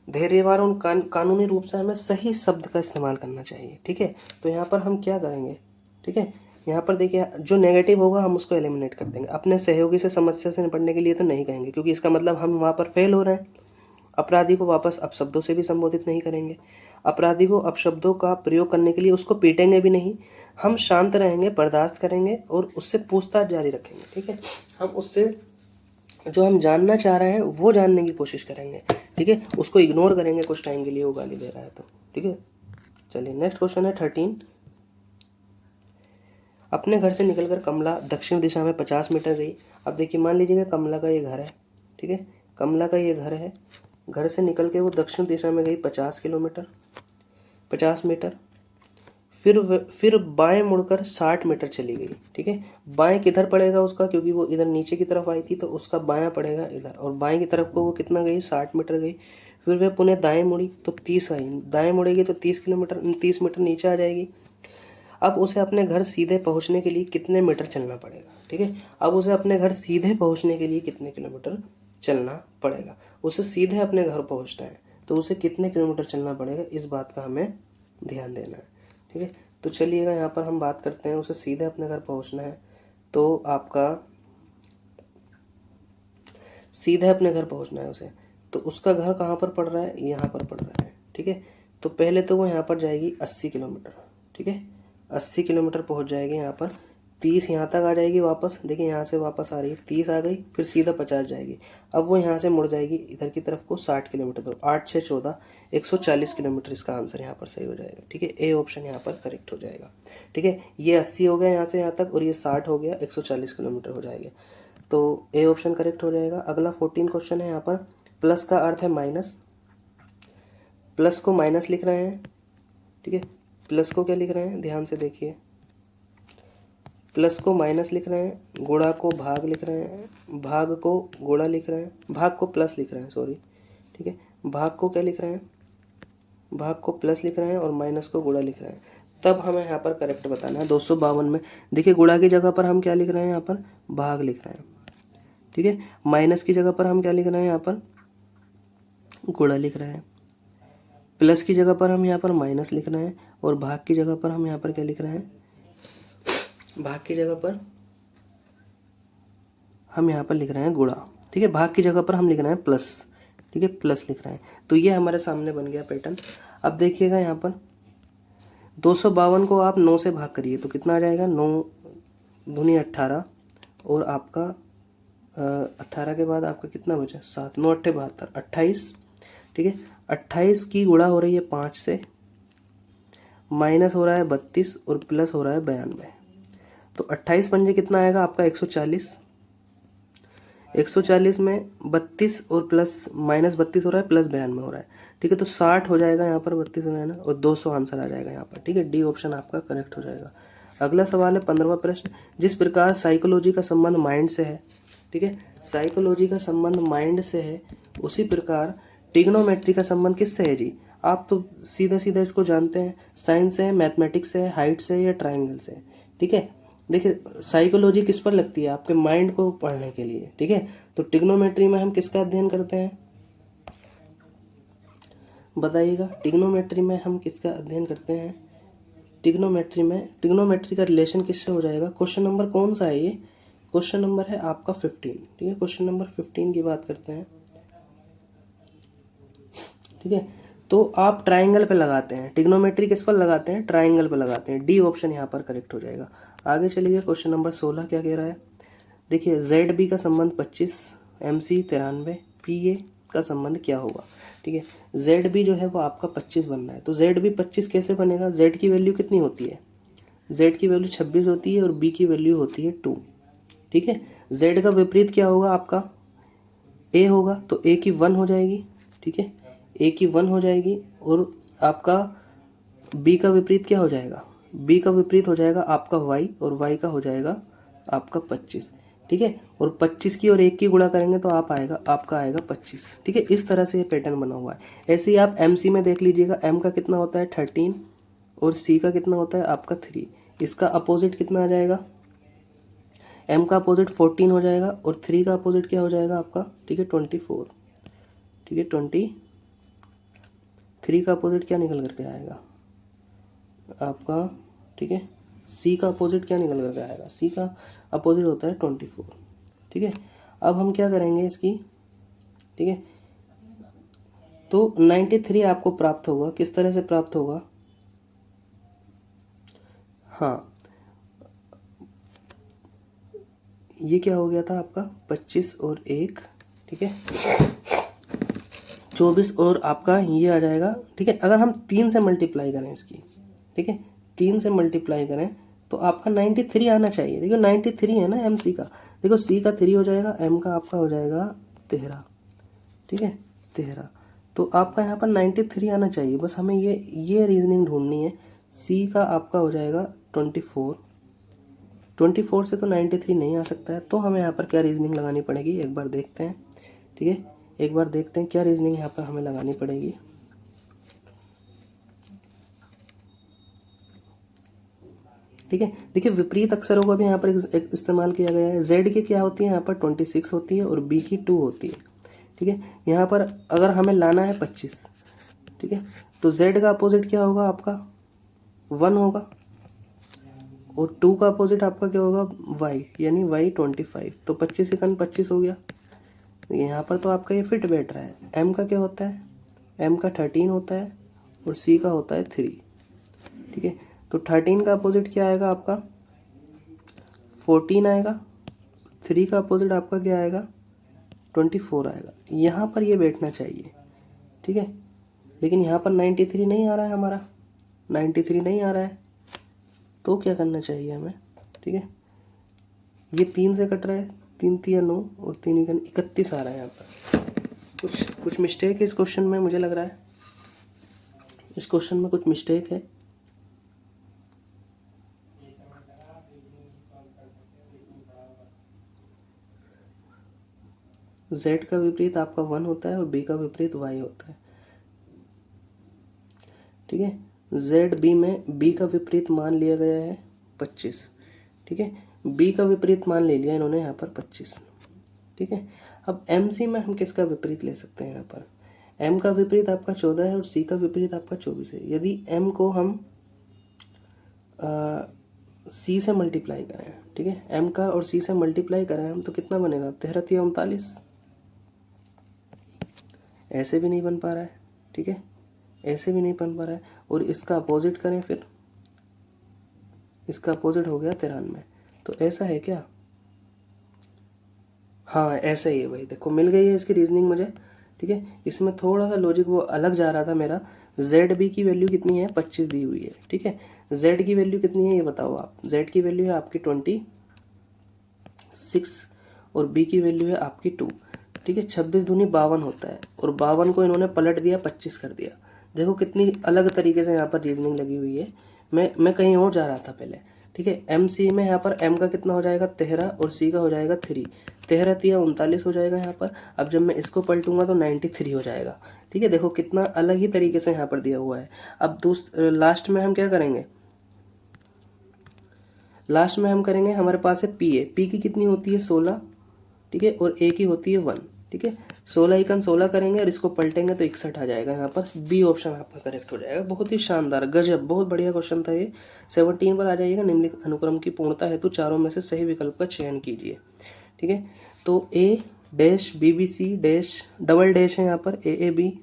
धैर्यवान और कानूनी रूप से हमें सही शब्द का इस्तेमाल करना चाहिए, ठीक है। तो यहाँ पर हम क्या करेंगे, ठीक है, यहाँ पर देखिए जो नेगेटिव होगा हम उसको एलिमिनेट कर देंगे, अपने सहयोगी से समस्या से निपटने के लिए तो नहीं कहेंगे क्योंकि इसका मतलब हम वहाँ पर फेल हो रहे हैं। अपराधी को वापस अपशब्दों से भी संबोधित नहीं करेंगे, अपराधी को अपशब्दों का प्रयोग करने के लिए उसको पीटेंगे भी नहीं, हम शांत रहेंगे, बर्दाश्त करेंगे और उससे पूछताछ जारी रखेंगे, ठीक है। हम उससे जो हम जानना चाह रहे हैं वो जानने की कोशिश करेंगे, ठीक है, उसको इग्नोर करेंगे कुछ टाइम के लिए, वो गाली दे रहा है तो, ठीक है। चलिए नेक्स्ट क्वेश्चन है 13। अपने घर से निकलकर कमला दक्षिण दिशा में 50 मीटर गई। अब देखिए मान लीजिएगा कमला का ये घर है, ठीक है, कमला का ये घर है, घर से निकल के वो दक्षिण दिशा में गई 50 मीटर, फिर बाएं मुड़कर 60 मीटर चली गई, ठीक है। बाएं किधर पड़ेगा उसका, क्योंकि वो इधर नीचे की तरफ आई थी तो उसका बायां पड़ेगा इधर, और बाएं की तरफ को वो कितना गई, 60 मीटर गई। फिर वह पुनः दाएं मुड़ी तो 30 आई, दाएं मुड़ेगी तो 30 मीटर नीचे आ जाएगी। अब उसे अपने घर सीधे पहुंचने के लिए कितने मीटर चलना पड़ेगा, ठीक है। अब उसे अपने घर सीधे पहुंचने के लिए कितने किलोमीटर चलना पड़ेगा, उसे सीधे अपने घर पहुंचना है तो उसे कितने किलोमीटर चलना पड़ेगा, इस बात का हमें ध्यान देना है, ठीक है। तो चलिएगा यहाँ पर हम बात करते हैं, उसे सीधे अपने घर पहुंचना है तो आपका सीधे अपने घर पहुंचना है उसे, तो उसका घर कहाँ पर पड़ रहा है, यहाँ पर पड़ रहा है, ठीक है। तो पहले तो वो यहाँ पर जाएगी 80 किलोमीटर, ठीक है, 80 किलोमीटर पहुँच जाएगी यहाँ पर, 30 यहाँ तक आ जाएगी वापस, देखिए यहाँ से वापस आ रही है, 30 आ गई, फिर सीधा 50 जाएगी। अब वो यहाँ से मुड़ जाएगी इधर की तरफ को 60 किलोमीटर, तो 8 6 14 140 किलोमीटर इसका आंसर यहाँ पर सही हो जाएगा, ठीक है। ए ऑप्शन यहाँ पर करेक्ट हो जाएगा, ठीक है। ये 80 हो गया यहाँ से यहाँ तक, और ये 60 हो गया, 140 किलोमीटर हो जाएगा, तो ए ऑप्शन करेक्ट हो जाएगा। अगला 14 क्वेश्चन है, यहाँ पर प्लस का अर्थ है माइनस, प्लस को माइनस लिख रहे हैं, ठीक है। प्लस को क्या लिख रहे हैं, ध्यान से देखिए, प्लस को माइनस लिख रहे हैं, गुणा को भाग लिख रहे हैं, भाग को गुणा लिख रहे हैं, भाग को प्लस लिख रहे हैं, सॉरी, ठीक है। भाग को क्या लिख रहे हैं, भाग को प्लस लिख रहे हैं और माइनस को गुणा लिख रहे हैं, तब हमें यहाँ पर करेक्ट बताना है। 252 में देखिए गुणा की जगह पर हम क्या लिख रहे हैं, यहाँ पर भाग लिख रहे हैं, ठीक है। माइनस की जगह पर हम क्या लिख रहे हैं, यहाँ पर गुणा लिख रहे हैं, प्लस की जगह पर हम यहाँ पर माइनस लिख रहे हैं, और भाग की जगह पर हम यहाँ पर क्या लिख रहे हैं, भाग की जगह पर हम यहाँ पर लिख रहे हैं गुणा, ठीक है। भाग की जगह पर हम लिख रहे हैं प्लस, ठीक है, प्लस लिख रहे हैं। तो ये हमारे सामने बन गया पैटर्न। अब देखिएगा यहाँ पर 252 को आप 9 से भाग करिए तो कितना आ जाएगा, 9 दूनी 18, और आपका 18 के बाद आपका कितना बचा, 7, 9 8 72, 28, ठीक है। 28 की गुणा हो रही है 5 से, माइनस हो रहा है 32 और प्लस हो रहा है 92, तो 28 पंजे कितना आएगा आपका 140, 140 में 32 और प्लस माइनस 32 हो रहा है, प्लस 92 हो रहा है, ठीक है। तो 60 हो जाएगा यहाँ पर, 32 हो जाएगा और 200 आंसर आ जाएगा यहाँ पर, ठीक है। डी ऑप्शन आपका करेक्ट हो जाएगा। अगला सवाल है 15वां प्रश्न, जिस प्रकार साइकोलॉजी का संबंध माइंड से है, ठीक है, साइकोलॉजी का संबंध माइंड से है, उसी प्रकार ट्रिग्नोमेट्री का संबंध किससे है जी। आप तो सीधा सीधा इसको जानते हैं, साइंस से है, मैथमेटिक्स से है, हाइट से या ट्राइंगल से, ठीक है। देखिए साइकोलॉजी किस पर लगती है, आपके माइंड को पढ़ने के लिए, ठीक है। तो ट्रिग्नोमेट्री में हम किसका अध्ययन करते हैं, बताइएगा, ट्रिग्नोमेट्री में हम किसका अध्ययन करते हैं, ट्रिग्नोमेट्री का रिलेशन किससे हो जाएगा। क्वेश्चन नंबर कौन सा है ये, क्वेश्चन नंबर है आपका 15, ठीक है। क्वेश्चन नंबर 15 की बात करते हैं, ठीक है। तो आप ट्राइंगल पे लगाते हैं, ट्रिग्नोमेट्री किस पर लगाते हैं, ट्राइंगल पे लगाते हैं, डी ऑप्शन यहाँ पर करेक्ट हो जाएगा। आगे चलिए क्वेश्चन नंबर 16 क्या कह रहा है, देखिए जेड बी का संबंध 25, एम सी 93, पी ए का संबंध क्या होगा, ठीक है। जेड बी जो है वो आपका 25 बनना है, तो जेड बी 25 कैसे बनेगा, जेड की वैल्यू कितनी होती है, जेड की वैल्यू 26 होती है और बी की वैल्यू होती है 2, ठीक है। जेड का विपरीत क्या होगा आपका, ए होगा, तो ए की 1 हो जाएगी, ठीक है, ए की 1 हो जाएगी, और आपका बी का विपरीत क्या हो जाएगा, बी का विपरीत हो जाएगा आपका वाई, और वाई का हो जाएगा आपका 25, ठीक है। और 25 की और 1 की गुणा करेंगे तो आपका आएगा 25, ठीक है। इस तरह से ये पैटर्न बना हुआ है। ऐसे ही आप एम सी में देख लीजिएगा, एम का कितना होता है 13 और सी का कितना होता है आपका 3, इसका अपोजिट कितना आ जाएगा, एम का अपोजिट 14 हो जाएगा, और 3 का अपोजिट क्या हो जाएगा आपका, ठीक है 24, ठीक है 23 का अपोजिट क्या निकल करके आएगा आपका, ठीक है। सी का अपोजिट क्या निकल करके आएगा, सी का अपोजिट होता है 24, ठीक है। अब हम क्या करेंगे इसकी, ठीक है, तो 93 आपको प्राप्त होगा, किस तरह से प्राप्त होगा, हाँ ये क्या हो गया था आपका 25 और 1, ठीक है, 24 और आपका ये आ जाएगा, ठीक है। अगर हम 3 से मल्टीप्लाई करें इसकी, ठीक है, 3 से मल्टीप्लाई करें तो आपका 93 आना चाहिए। देखो 93 है ना एम सी का, देखो सी का 3 हो जाएगा, एम का आपका हो जाएगा 13, ठीक है 13। तो आपका यहाँ पर 93 आना चाहिए, बस हमें ये रीजनिंग ढूंढनी है। सी का आपका हो जाएगा 24, 24 से तो 93 नहीं आ सकता है, तो हमें यहाँ पर क्या रीजनिंग लगानी पड़ेगी एक बार देखते हैं, ठीक है। एक बार देखते हैं क्या रीजनिंग यहाँ पर हमें लगानी पड़ेगी। ठीक है, देखिए विपरीत अक्षरों का भी यहाँ पर इस्तेमाल किया गया है। जेड की क्या होती है यहाँ पर 26 होती है और बी की 2 होती है, ठीक है। यहाँ पर अगर हमें लाना है 25, ठीक है, तो जेड का अपोजिट क्या होगा आपका 1 होगा और 2 का अपोजिट आपका क्या होगा वाई, यानी वाई 25। तो 25 इकन 25 हो गया। यहाँ पर तो आपका ये फिट बैठ रहा है। एम का क्या होता है, एम का 13 होता है और सी का होता है 3, ठीक है। तो 13 का अपोजिट क्या आएगा आपका 14 आएगा, 3 का अपोजिट आपका क्या आएगा 24 आएगा। यहाँ पर ये बैठना चाहिए, ठीक है। लेकिन यहाँ पर 93 नहीं आ रहा है हमारा, 93 नहीं आ रहा है, तो क्या करना चाहिए हमें, ठीक है। ये 3 से कट रहा है, 3 3 9 और 3 31 आ रहा है। यहाँ पर कुछ मिस्टेक है इस क्वेश्चन में, मुझे लग रहा है इस क्वेश्चन में कुछ मिस्टेक है। z का विपरीत आपका 1 होता है और b का विपरीत y होता है, ठीक है। z b में b का विपरीत मान लिया गया है 25, ठीक है। b का विपरीत मान ले लिया इन्होंने यहाँ पर 25, ठीक है। अब एम सी में हम किसका विपरीत ले सकते हैं, यहाँ पर m का विपरीत आपका 14 है और c का विपरीत आपका 24 है। यदि m को हम c से मल्टीप्लाई करें, ठीक है, m का और c से मल्टीप्लाई करें हम तो कितना बनेगा 13 39, ऐसे भी नहीं बन पा रहा है, ठीक है, ऐसे भी नहीं बन पा रहा है। और इसका अपोजिट करें, फिर इसका अपोजिट हो गया 93, तो ऐसा है क्या, हाँ ऐसा ही है भाई। देखो मिल गई है इसकी रीजनिंग मुझे, ठीक है। इसमें थोड़ा सा लॉजिक वो अलग जा रहा था मेरा। जेड बी की वैल्यू कितनी है 25 दी हुई है, ठीक है। जेड की वैल्यू कितनी है ये बताओ आप, जेड की वैल्यू है आपकी 26 और बी की वैल्यू है आपकी 2, ठीक है। 26 दूनी 52 होता है और 52 को इन्होंने पलट दिया 25 कर दिया। देखो कितनी अलग तरीके से यहाँ पर रीजनिंग लगी हुई है। मैं कहीं और जा रहा था पहले, ठीक है। एम सी में यहाँ पर एम का कितना हो जाएगा 13 और सी का हो जाएगा 3, 13 3 39 हो जाएगा यहाँ पर। अब जब मैं इसको पलटूंगा तो 93 हो जाएगा, ठीक है। देखो कितना अलग ही तरीके से यहाँ पर दिया हुआ है। अब लास्ट में हम क्या करेंगे, लास्ट में हम करेंगे, हमारे पास है पी है, पी की कितनी होती है 16, ठीक है, और ए की होती है 1, ठीक है। 16 इकन 16 करेंगे और इसको पलटेंगे तो 61 आ जाएगा। यहाँ पर बी ऑप्शन आपका करेक्ट हो जाएगा। बहुत ही शानदार, गजब, बहुत बढ़िया क्वेश्चन था ये। 17 पर आ जाइएगा। निम्नलिखित अनुक्रम की पूर्णता हेतु चारों में से सही विकल्प का चयन कीजिए, ठीक है। तो A dash B B C dash double dash है यहाँ पर, ए बी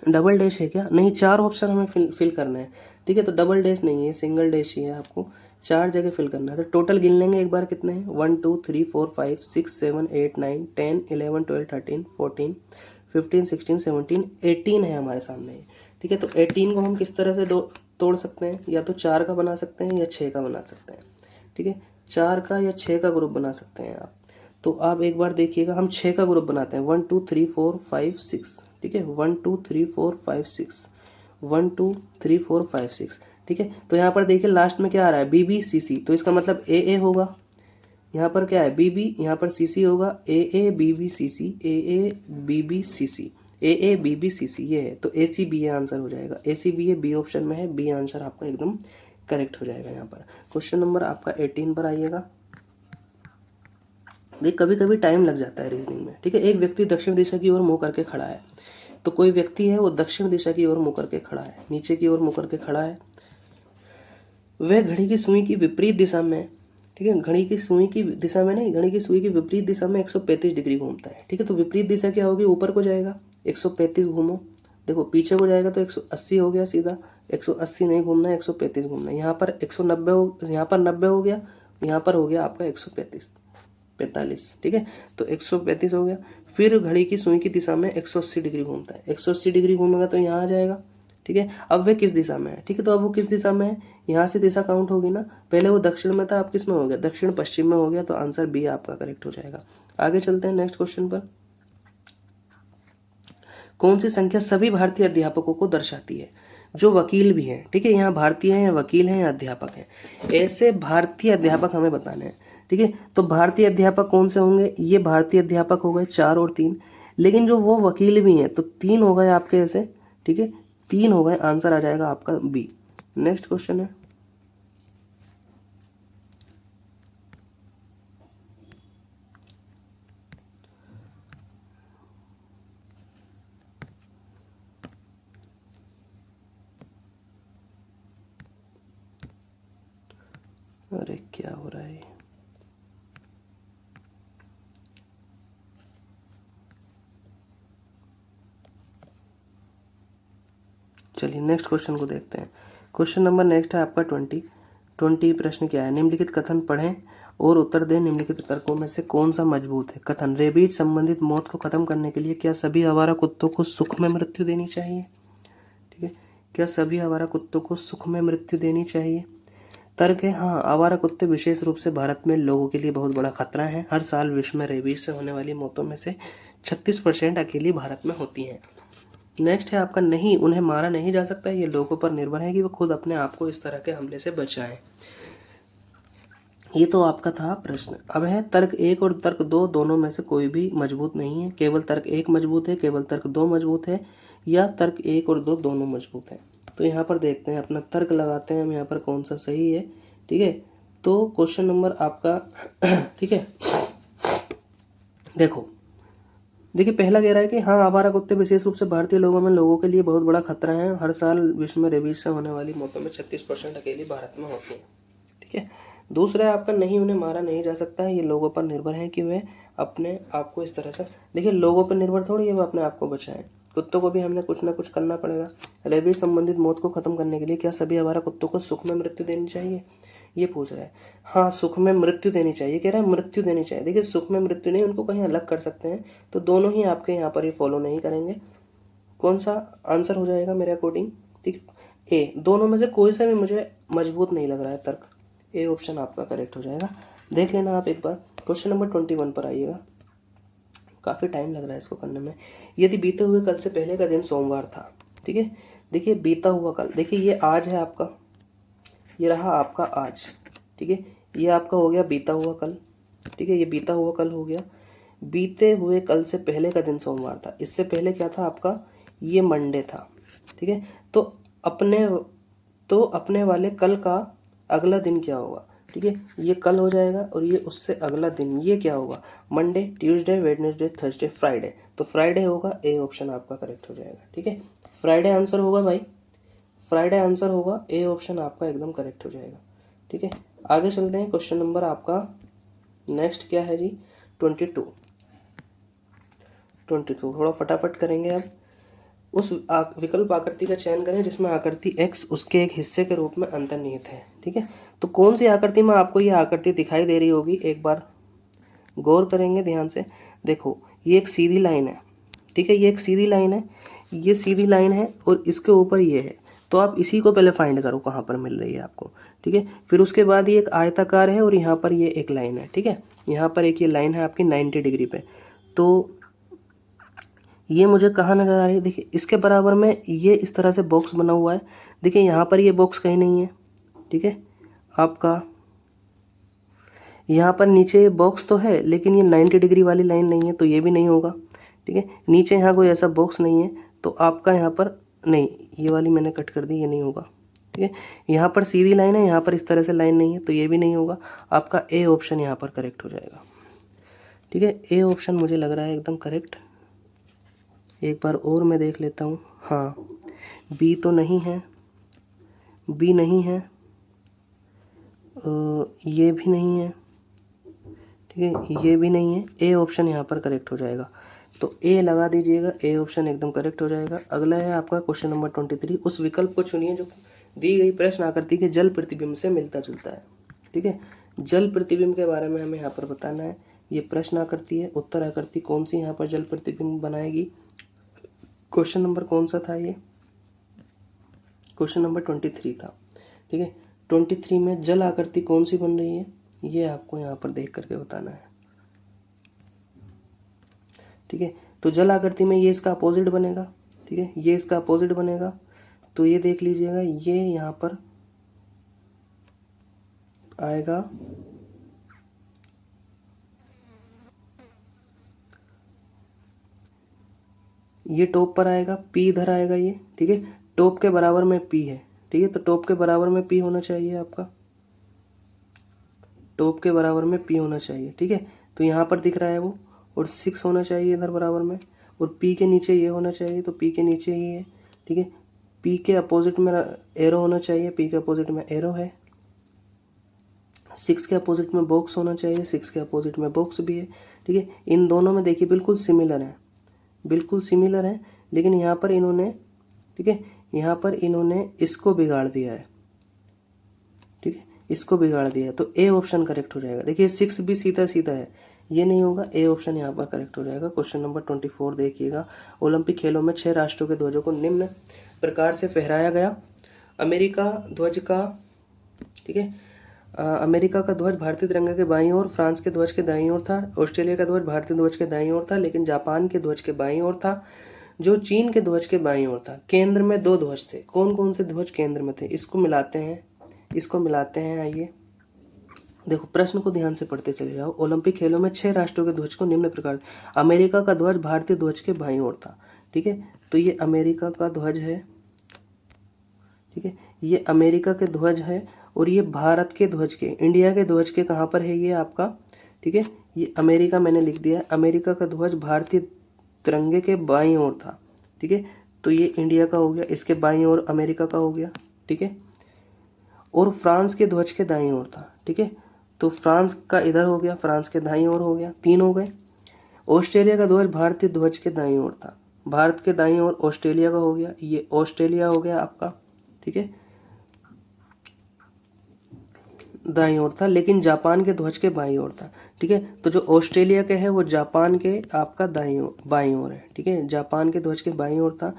डबल डैश है क्या, नहीं 4 ऑप्शन हमें फिल करना है, ठीक है। तो डबल डैश नहीं है, सिंगल डैश ही है, आपको 4 जगह फिल करना है। तो टोटल गिन लेंगे एक बार कितने हैं, 1 2 3 4 5 6 7 8 9 10 11 12 13 14 15 16 17 18 है हमारे सामने, ठीक है। तो 18 को हम किस तरह से तोड़ सकते हैं, या तो 4 का बना सकते हैं या 6 का बना सकते हैं, ठीक है। 4 का या 6 का ग्रुप बना सकते हैं आप। तो आप एक बार देखिएगा, हम 6 का ग्रुप बनाते हैं, 1 2 3 4 5 6, ठीक है। 1 2 3 4 5 6, 1 2 3 4 5 6, ठीक है। तो यहाँ पर देखिए लास्ट में क्या आ रहा है, बी बी सी सी, तो इसका मतलब ए होगा। यहाँ पर क्या है, बी बी, यहाँ पर सी सी होगा, A B B C C, A B B C C, A B B C C, ये है। तो ए सी बी ए आंसर हो जाएगा, A C B A B option में है, बी आंसर आपका एकदम करेक्ट हो जाएगा। यहाँ पर क्वेश्चन नंबर आपका 18 पर आइएगा। देख कभी कभी टाइम लग जाता है रीजनिंग में, ठीक है। एक व्यक्ति दक्षिण दिशा की ओर मुंह करके खड़ा है, तो कोई व्यक्ति है वो दक्षिण दिशा की ओर मुंह करके खड़ा है, नीचे की ओर मुंह करके खड़ा है। वह घड़ी की सुई की विपरीत दिशा में, ठीक है, घड़ी की सुई की दिशा में नहीं, घड़ी की सुई की विपरीत दिशा में 135 डिग्री घूमता है, ठीक है। तो विपरीत दिशा क्या होगी, ऊपर को जाएगा 135 घूमो, देखो पीछे को जाएगा तो 180 हो गया सीधा, 180 नहीं घूमना है, 135 घूमना है। यहाँ पर 190 यहाँ पर 90 हो गया, यहाँ पर हो गया आपका 135, 45, ठीक है। तो 135 हो गया। फिर घड़ी की सुई की दिशा में 180 डिग्री घूमता है, 180 डिग्री घूमेगा तो यहाँ आ जाएगा, ठीक है। अब वह किस दिशा में है, ठीक है, तो अब वो किस दिशा में है, यहाँ से दिशा काउंट होगी ना, पहले वो दक्षिण में था, अब किस में हो गया, दक्षिण पश्चिम में हो गया, तो आंसर बी आपका करेक्ट हो जाएगा। आगे चलते हैं नेक्स्ट क्वेश्चन पर। कौन सी संख्या सभी भारतीय अध्यापकों को दर्शाती है जो वकील भी हैं, ठीक है, यहाँ भारतीय हैं या वकील हैं या अध्यापक हैं, ऐसे भारतीय अध्यापक हमें बताने हैं, ठीक है। तो भारतीय अध्यापक कौन से होंगे, ये भारतीय अध्यापक हो गए 4 और 3, लेकिन जो वो वकील भी हैं तो 3 हो गए आपके ऐसे, ठीक है, 3 हो गए, आंसर आ जाएगा आपका बी। नेक्स्ट क्वेश्चन है, अरे क्या हो रहा है, चलिए नेक्स्ट क्वेश्चन को देखते हैं। क्वेश्चन नंबर नेक्स्ट है आपका 20 प्रश्न क्या है, निम्नलिखित कथन पढ़ें और उत्तर दें, निम्नलिखित तर्कों में से कौन सा मजबूत है। कथन, रेबीज संबंधित मौत को खत्म करने के लिए क्या सभी आवारा कुत्तों को सुख में मृत्यु देनी चाहिए, ठीक है, क्या सभी आवारा कुत्तों को सुख में मृत्यु देनी चाहिए। तर्क है, हाँ, आवारा कुत्ते विशेष रूप से भारत में लोगों के लिए बहुत बड़ा खतरा है। हर साल विश्व में रेबीज से होने वाली मौतों में से 36% अकेली भारत में होती हैं। नेक्स्ट है आपका, नहीं, उन्हें मारा नहीं जा सकता, ये लोगों पर निर्भर है कि वो खुद अपने आप को इस तरह के हमले से बचाएं। ये तो आपका था प्रश्न। अब है तर्क 1 और तर्क 2 दोनों में से कोई भी मजबूत नहीं है, केवल तर्क 1 मजबूत है, केवल तर्क 2 मजबूत है, या तर्क 1 और 2 दोनों मजबूत हैं। तो यहाँ पर देखते हैं, अपना तर्क लगाते हैं हम यहाँ पर कौन सा सही है, ठीक है। तो क्वेश्चन नंबर आपका ठीक है, देखिए पहला कह रहा है कि हाँ, आवारा कुत्ते विशेष रूप से भारतीय लोगों के लिए बहुत बड़ा खतरा है। हर साल विश्व में रेबीज से होने वाली मौतों में 36% अकेली भारत में होती है, ठीक है। दूसरा है आपका, नहीं, उन्हें मारा नहीं जा सकता है, ये लोगों पर निर्भर है कि वे अपने आप को इस तरह से, देखिए लोगों पर निर्भर थोड़ी है वो अपने आप को बचाएं, कुत्तों को भी हमने कुछ ना कुछ करना पड़ेगा। रेबीज संबंधित मौत को खत्म करने के लिए क्या सभी आवारा कुत्तों को सुख में मृत्यु देनी चाहिए, ये पूछ रहा है। हाँ, सुख में मृत्यु देनी चाहिए, कह रहा है मृत्यु देनी चाहिए। देखिए सुख में मृत्यु नहीं, उनको कहीं अलग कर सकते हैं, तो दोनों ही आपके यहाँ पर ये फॉलो नहीं करेंगे। कौन सा आंसर हो जाएगा मेरे अकॉर्डिंग, ठीक है, ए। दोनों में से कोई सा भी मुझे मजबूत नहीं लग रहा है तर्क, ए ऑप्शन आपका करेक्ट हो जाएगा। देख लेना आप एक बार। क्वेश्चन नंबर 21 पर आइएगा, काफ़ी टाइम लग रहा है इसको करने में। यदि बीते हुए कल से पहले का दिन सोमवार था, ठीक है, देखिए बीता हुआ कल, देखिए ये आज है आपका, ये रहा आपका आज, ठीक है, ये आपका हो गया बीता हुआ कल, ठीक है, ये बीता हुआ कल हो गया। बीते हुए कल से पहले का दिन सोमवार था, इससे पहले क्या था आपका, ये मंडे था, ठीक है। तो अपने वाले कल का अगला दिन क्या होगा, ठीक है, ये कल हो जाएगा, और ये उससे अगला दिन ये क्या होगा, Monday, Tuesday, Wednesday, Thursday, Friday, तो फ्राइडे होगा, ए ऑप्शन आपका करेक्ट हो जाएगा, ठीक है। फ्राइडे आंसर होगा भाई, फ्राइडे आंसर होगा, ए ऑप्शन आपका एकदम करेक्ट हो जाएगा, ठीक है। आगे चलते हैं, क्वेश्चन नंबर आपका नेक्स्ट क्या है जी, 22 थोड़ा फटाफट करेंगे अब। उस विकल्प आकृति का चयन करें जिसमें आकृति x उसके एक हिस्से के रूप में अंतर्निहित है, ठीक है। तो कौन सी आकृति में आपको ये आकृति दिखाई दे रही होगी, एक बार गौर करेंगे ध्यान से। देखो ये एक सीधी लाइन है, ठीक है, ये एक सीधी लाइन है, ये सीधी लाइन है, और इसके ऊपर ये है, तो आप इसी को पहले फाइंड करो कहाँ पर मिल रही है आपको, ठीक है। फिर उसके बाद ये एक आयताकार है, और यहाँ पर ये एक लाइन है, ठीक है, यहाँ पर एक ये लाइन है आपकी 90 डिग्री पे, तो ये मुझे कहाँ नज़र आ रही है, देखिए इसके बराबर में ये इस तरह से बॉक्स बना हुआ है, देखिए यहाँ पर ये बॉक्स कहीं नहीं है, ठीक है, आपका यहाँ पर नीचे बॉक्स तो है, लेकिन ये 90 डिग्री वाली लाइन नहीं है, तो ये भी नहीं होगा, ठीक है। नीचे यहाँ कोई ऐसा बॉक्स नहीं है, तो आपका यहाँ पर नहीं, ये वाली मैंने कट कर दी, ये नहीं होगा, ठीक है। यहाँ पर सीधी लाइन है, यहाँ पर इस तरह से लाइन नहीं है, तो ये भी नहीं होगा, आपका ए ऑप्शन यहाँ पर करेक्ट हो जाएगा, ठीक है। ए ऑप्शन मुझे लग रहा है एकदम करेक्ट। एक बार और मैं देख लेता हूँ, हाँ, बी तो नहीं है, बी नहीं है, ये भी नहीं है, ठीक है, ये भी नहीं है, ए ऑप्शन यहाँ पर करेक्ट हो जाएगा, तो ए लगा दीजिएगा, ए ऑप्शन एकदम करेक्ट हो जाएगा। अगला है आपका क्वेश्चन नंबर 23, उस विकल्प को चुनिए जो दी गई प्रश्न आकृति के जल प्रतिबिंब से मिलता जुलता है, ठीक है। जल प्रतिबिंब के बारे में हमें यहाँ पर बताना है ये प्रश्न आकृति है, उत्तर आकृति कौन सी यहाँ पर जल प्रतिबिंब बनाएगी? क्वेश्चन नंबर कौन सा था ये? क्वेश्चन नंबर 23 था। ठीक है, 23 में जल आकृति कौन सी बन रही है, ये आपको यहाँ पर देख करके बताना है। ठीक है, तो जल आकृति में ये इसका अपोजिट बनेगा। ठीक है, ये इसका अपोजिट बनेगा, तो ये देख लीजिएगा, ये यहाँ पर आएगा ये टॉप पर आएगा, पी इधर आएगा ये। ठीक है, टॉप के बराबर में पी है। ठीक है, तो टॉप के बराबर में पी होना चाहिए आपका, टॉप के बराबर में पी होना चाहिए। ठीक है, तो यहाँ पर दिख रहा है वो, और 6 होना चाहिए इधर बराबर में, और पी के नीचे ये होना चाहिए, तो पी के नीचे ही है। ठीक है, पी के अपोजिट में एरो होना चाहिए, पी के अपोजिट में एरो है। 6 के अपोजिट में बॉक्स होना चाहिए, 6 के अपोजिट में बॉक्स भी है। ठीक है, इन दोनों में देखिए बिल्कुल सिमिलर है, बिल्कुल सिमिलर है, लेकिन यहाँ पर इन्होंने, ठीक है, यहाँ पर इन्होंने इसको बिगाड़ दिया है। ठीक है, इसको बिगाड़ दिया है, तो ए ऑप्शन करेक्ट हो जाएगा। देखिए 6 भी सीधा सीधा है, ये नहीं होगा, ए ऑप्शन यहाँ पर करेक्ट हो जाएगा। क्वेश्चन नंबर 24 देखिएगा, ओलंपिक खेलों में 6 राष्ट्रों के ध्वजों को निम्न प्रकार से फहराया गया। अमेरिका ध्वज का, ठीक है, अमेरिका का ध्वज भारतीय तिरंगे के बाईं ओर, फ्रांस के ध्वज के दाईं ओर था, ऑस्ट्रेलिया का ध्वज भारतीय ध्वज के दाईं ओर था, लेकिन जापान के ध्वज के बाईं ओर था, जो चीन के ध्वज के बाईं ओर था। केंद्र में 2 ध्वज थे। कौन कौन से ध्वज केंद्र में थे? इसको मिलाते हैं, इसको मिलाते हैं। आइए देखो, प्रश्न को ध्यान से पढ़ते चले जाओ। ओलंपिक खेलों में 6 राष्ट्रों के ध्वज को निम्न प्रकार, अमेरिका का ध्वज भारतीय ध्वज के बाईं ओर था। ठीक है, तो ये अमेरिका का ध्वज है। ठीक है, ये अमेरिका के ध्वज है, और ये भारत के ध्वज के, इंडिया के ध्वज के कहाँ पर है ये आपका? ठीक है, ये अमेरिका मैंने लिख दिया, अमेरिका का ध्वज भारतीय तिरंगे के बाईं ओर था। ठीक है, तो ये इंडिया का हो गया, इसके बाईं ओर अमेरिका का हो गया। ठीक है, और फ्रांस के ध्वज के दाईं ओर था। ठीक है, तो फ्रांस का इधर हो गया, फ्रांस के दाईं ओर हो गया, 3 हो गए। ऑस्ट्रेलिया का ध्वज भारतीय ध्वज के दाईं ओर था, भारत के दाईं ओर ऑस्ट्रेलिया का हो गया, ये ऑस्ट्रेलिया हो गया आपका। ठीक है, दाईं ओर था, लेकिन जापान के ध्वज के बाईं ओर था। ठीक है, तो जो ऑस्ट्रेलिया के है वो जापान के आपका दाईं ओर, बाईं ओर है। ठीक है, जापान के ध्वज के बाईं ओर था,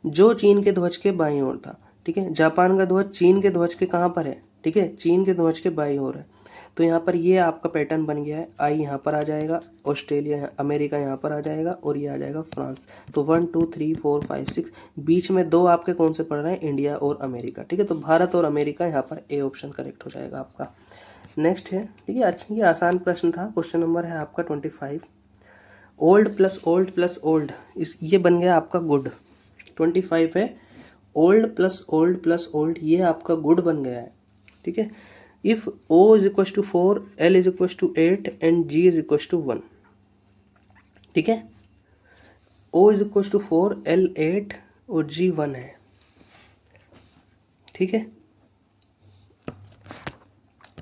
जो चीन के ध्वज के बाईं ओर था। ठीक है, जापान का ध्वज चीन के ध्वज के कहाँ पर है? ठीक है, चीन के ध्वज के बाईं ओर है। तो यहाँ पर ये आपका पैटर्न बन गया है, आई यहाँ पर आ जाएगा, ऑस्ट्रेलिया अमेरिका यहाँ पर आ जाएगा, और ये आ जाएगा फ्रांस। तो 1 2 3 4 5 6, बीच में 2 आपके कौन से पड़ रहे हैं? इंडिया और अमेरिका। ठीक है, तो भारत और अमेरिका यहाँ पर ए ऑप्शन करेक्ट हो जाएगा आपका। नेक्स्ट है, ठीक है, अच्छा ये आसान प्रश्न था। क्वेश्चन नंबर है आपका 25, old plus old plus old, इस ये बन गया आपका गुड। 25 है, old plus old plus old, ये आपका गुड बन गया है। ठीक है, if O is equal to 4, L is equal to 8 and G is equal to 1। ठीक है, O is equal to 4, L 8 और G 1 है। ठीक है,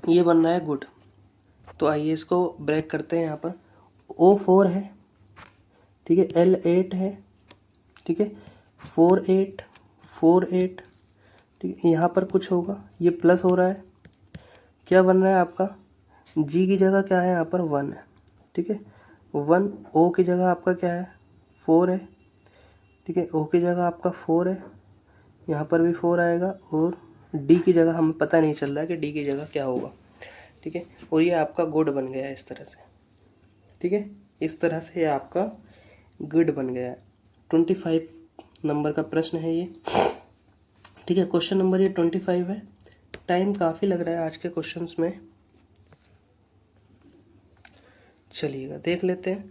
ये बन रहा है गुड। तो आइए इसको ब्रेक करते हैं। यहाँ पर O 4 है, ठीक है, L 8 है, ठीक है, 4 8 4 8, ठीक है, यहाँ पर कुछ होगा, ये प्लस हो रहा है, क्या बन रहा है आपका? G की जगह क्या है यहाँ पर? 1 है। ठीक है, 1, O की जगह आपका क्या है? 4 है। ठीक है, O की जगह आपका 4 है, यहाँ पर भी 4 आएगा, और D की जगह हमें पता नहीं चल रहा है कि D की जगह क्या होगा। ठीक है, और ये आपका गुड बन गया है इस तरह से। ठीक है, इस तरह से ये आपका गुड बन गया है। 25 नंबर का प्रश्न है ये। ठीक है, क्वेश्चन नंबर ये 25 है। टाइम काफ़ी लग रहा है आज के क्वेश्चंस में, चलिएगा देख लेते हैं।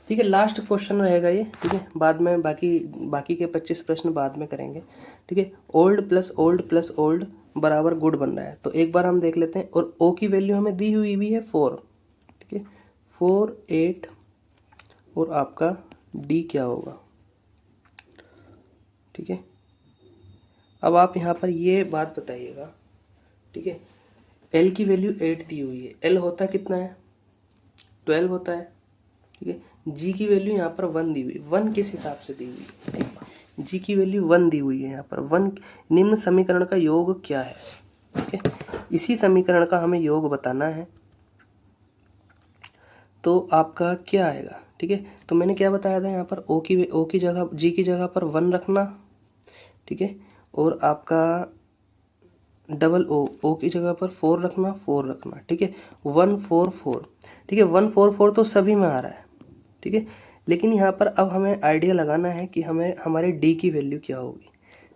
ठीक है, लास्ट क्वेश्चन रहेगा ये। ठीक है, बाद में बाकी के 25 प्रश्न बाद में करेंगे। ठीक है, old plus old plus old बराबर गुड बन रहा है, तो एक बार हम देख लेते हैं। और O की वैल्यू हमें दी हुई भी है 4। ठीक है, 4 8, और आपका D क्या होगा? ठीक है, अब आप यहाँ पर ये बात बताइएगा। ठीक है, L की वैल्यू 8 दी हुई है, L होता कितना है? 12 होता है। ठीक है, G की वैल्यू यहाँ पर 1 दी हुई, 1 किस हिसाब से दी हुई है? G की वैल्यू 1 दी हुई है यहाँ पर। 1 निम्न समीकरण का योग क्या है? ठीक है, इसी समीकरण का हमें योग बताना है। तो आपका क्या आएगा, ठीक है। तो मैंने क्या बताया था यहाँ पर ओ की जगह जी की जगह पर 1 रखना, ठीक है, और आपका डबल ओ की जगह पर 4 रखना, 4 रखना, ठीक है। 144, ठीक है। 144 तो सभी में आ रहा है, ठीक है। लेकिन यहाँ पर अब हमें आइडिया लगाना है कि हमें हमारे डी की वैल्यू क्या होगी,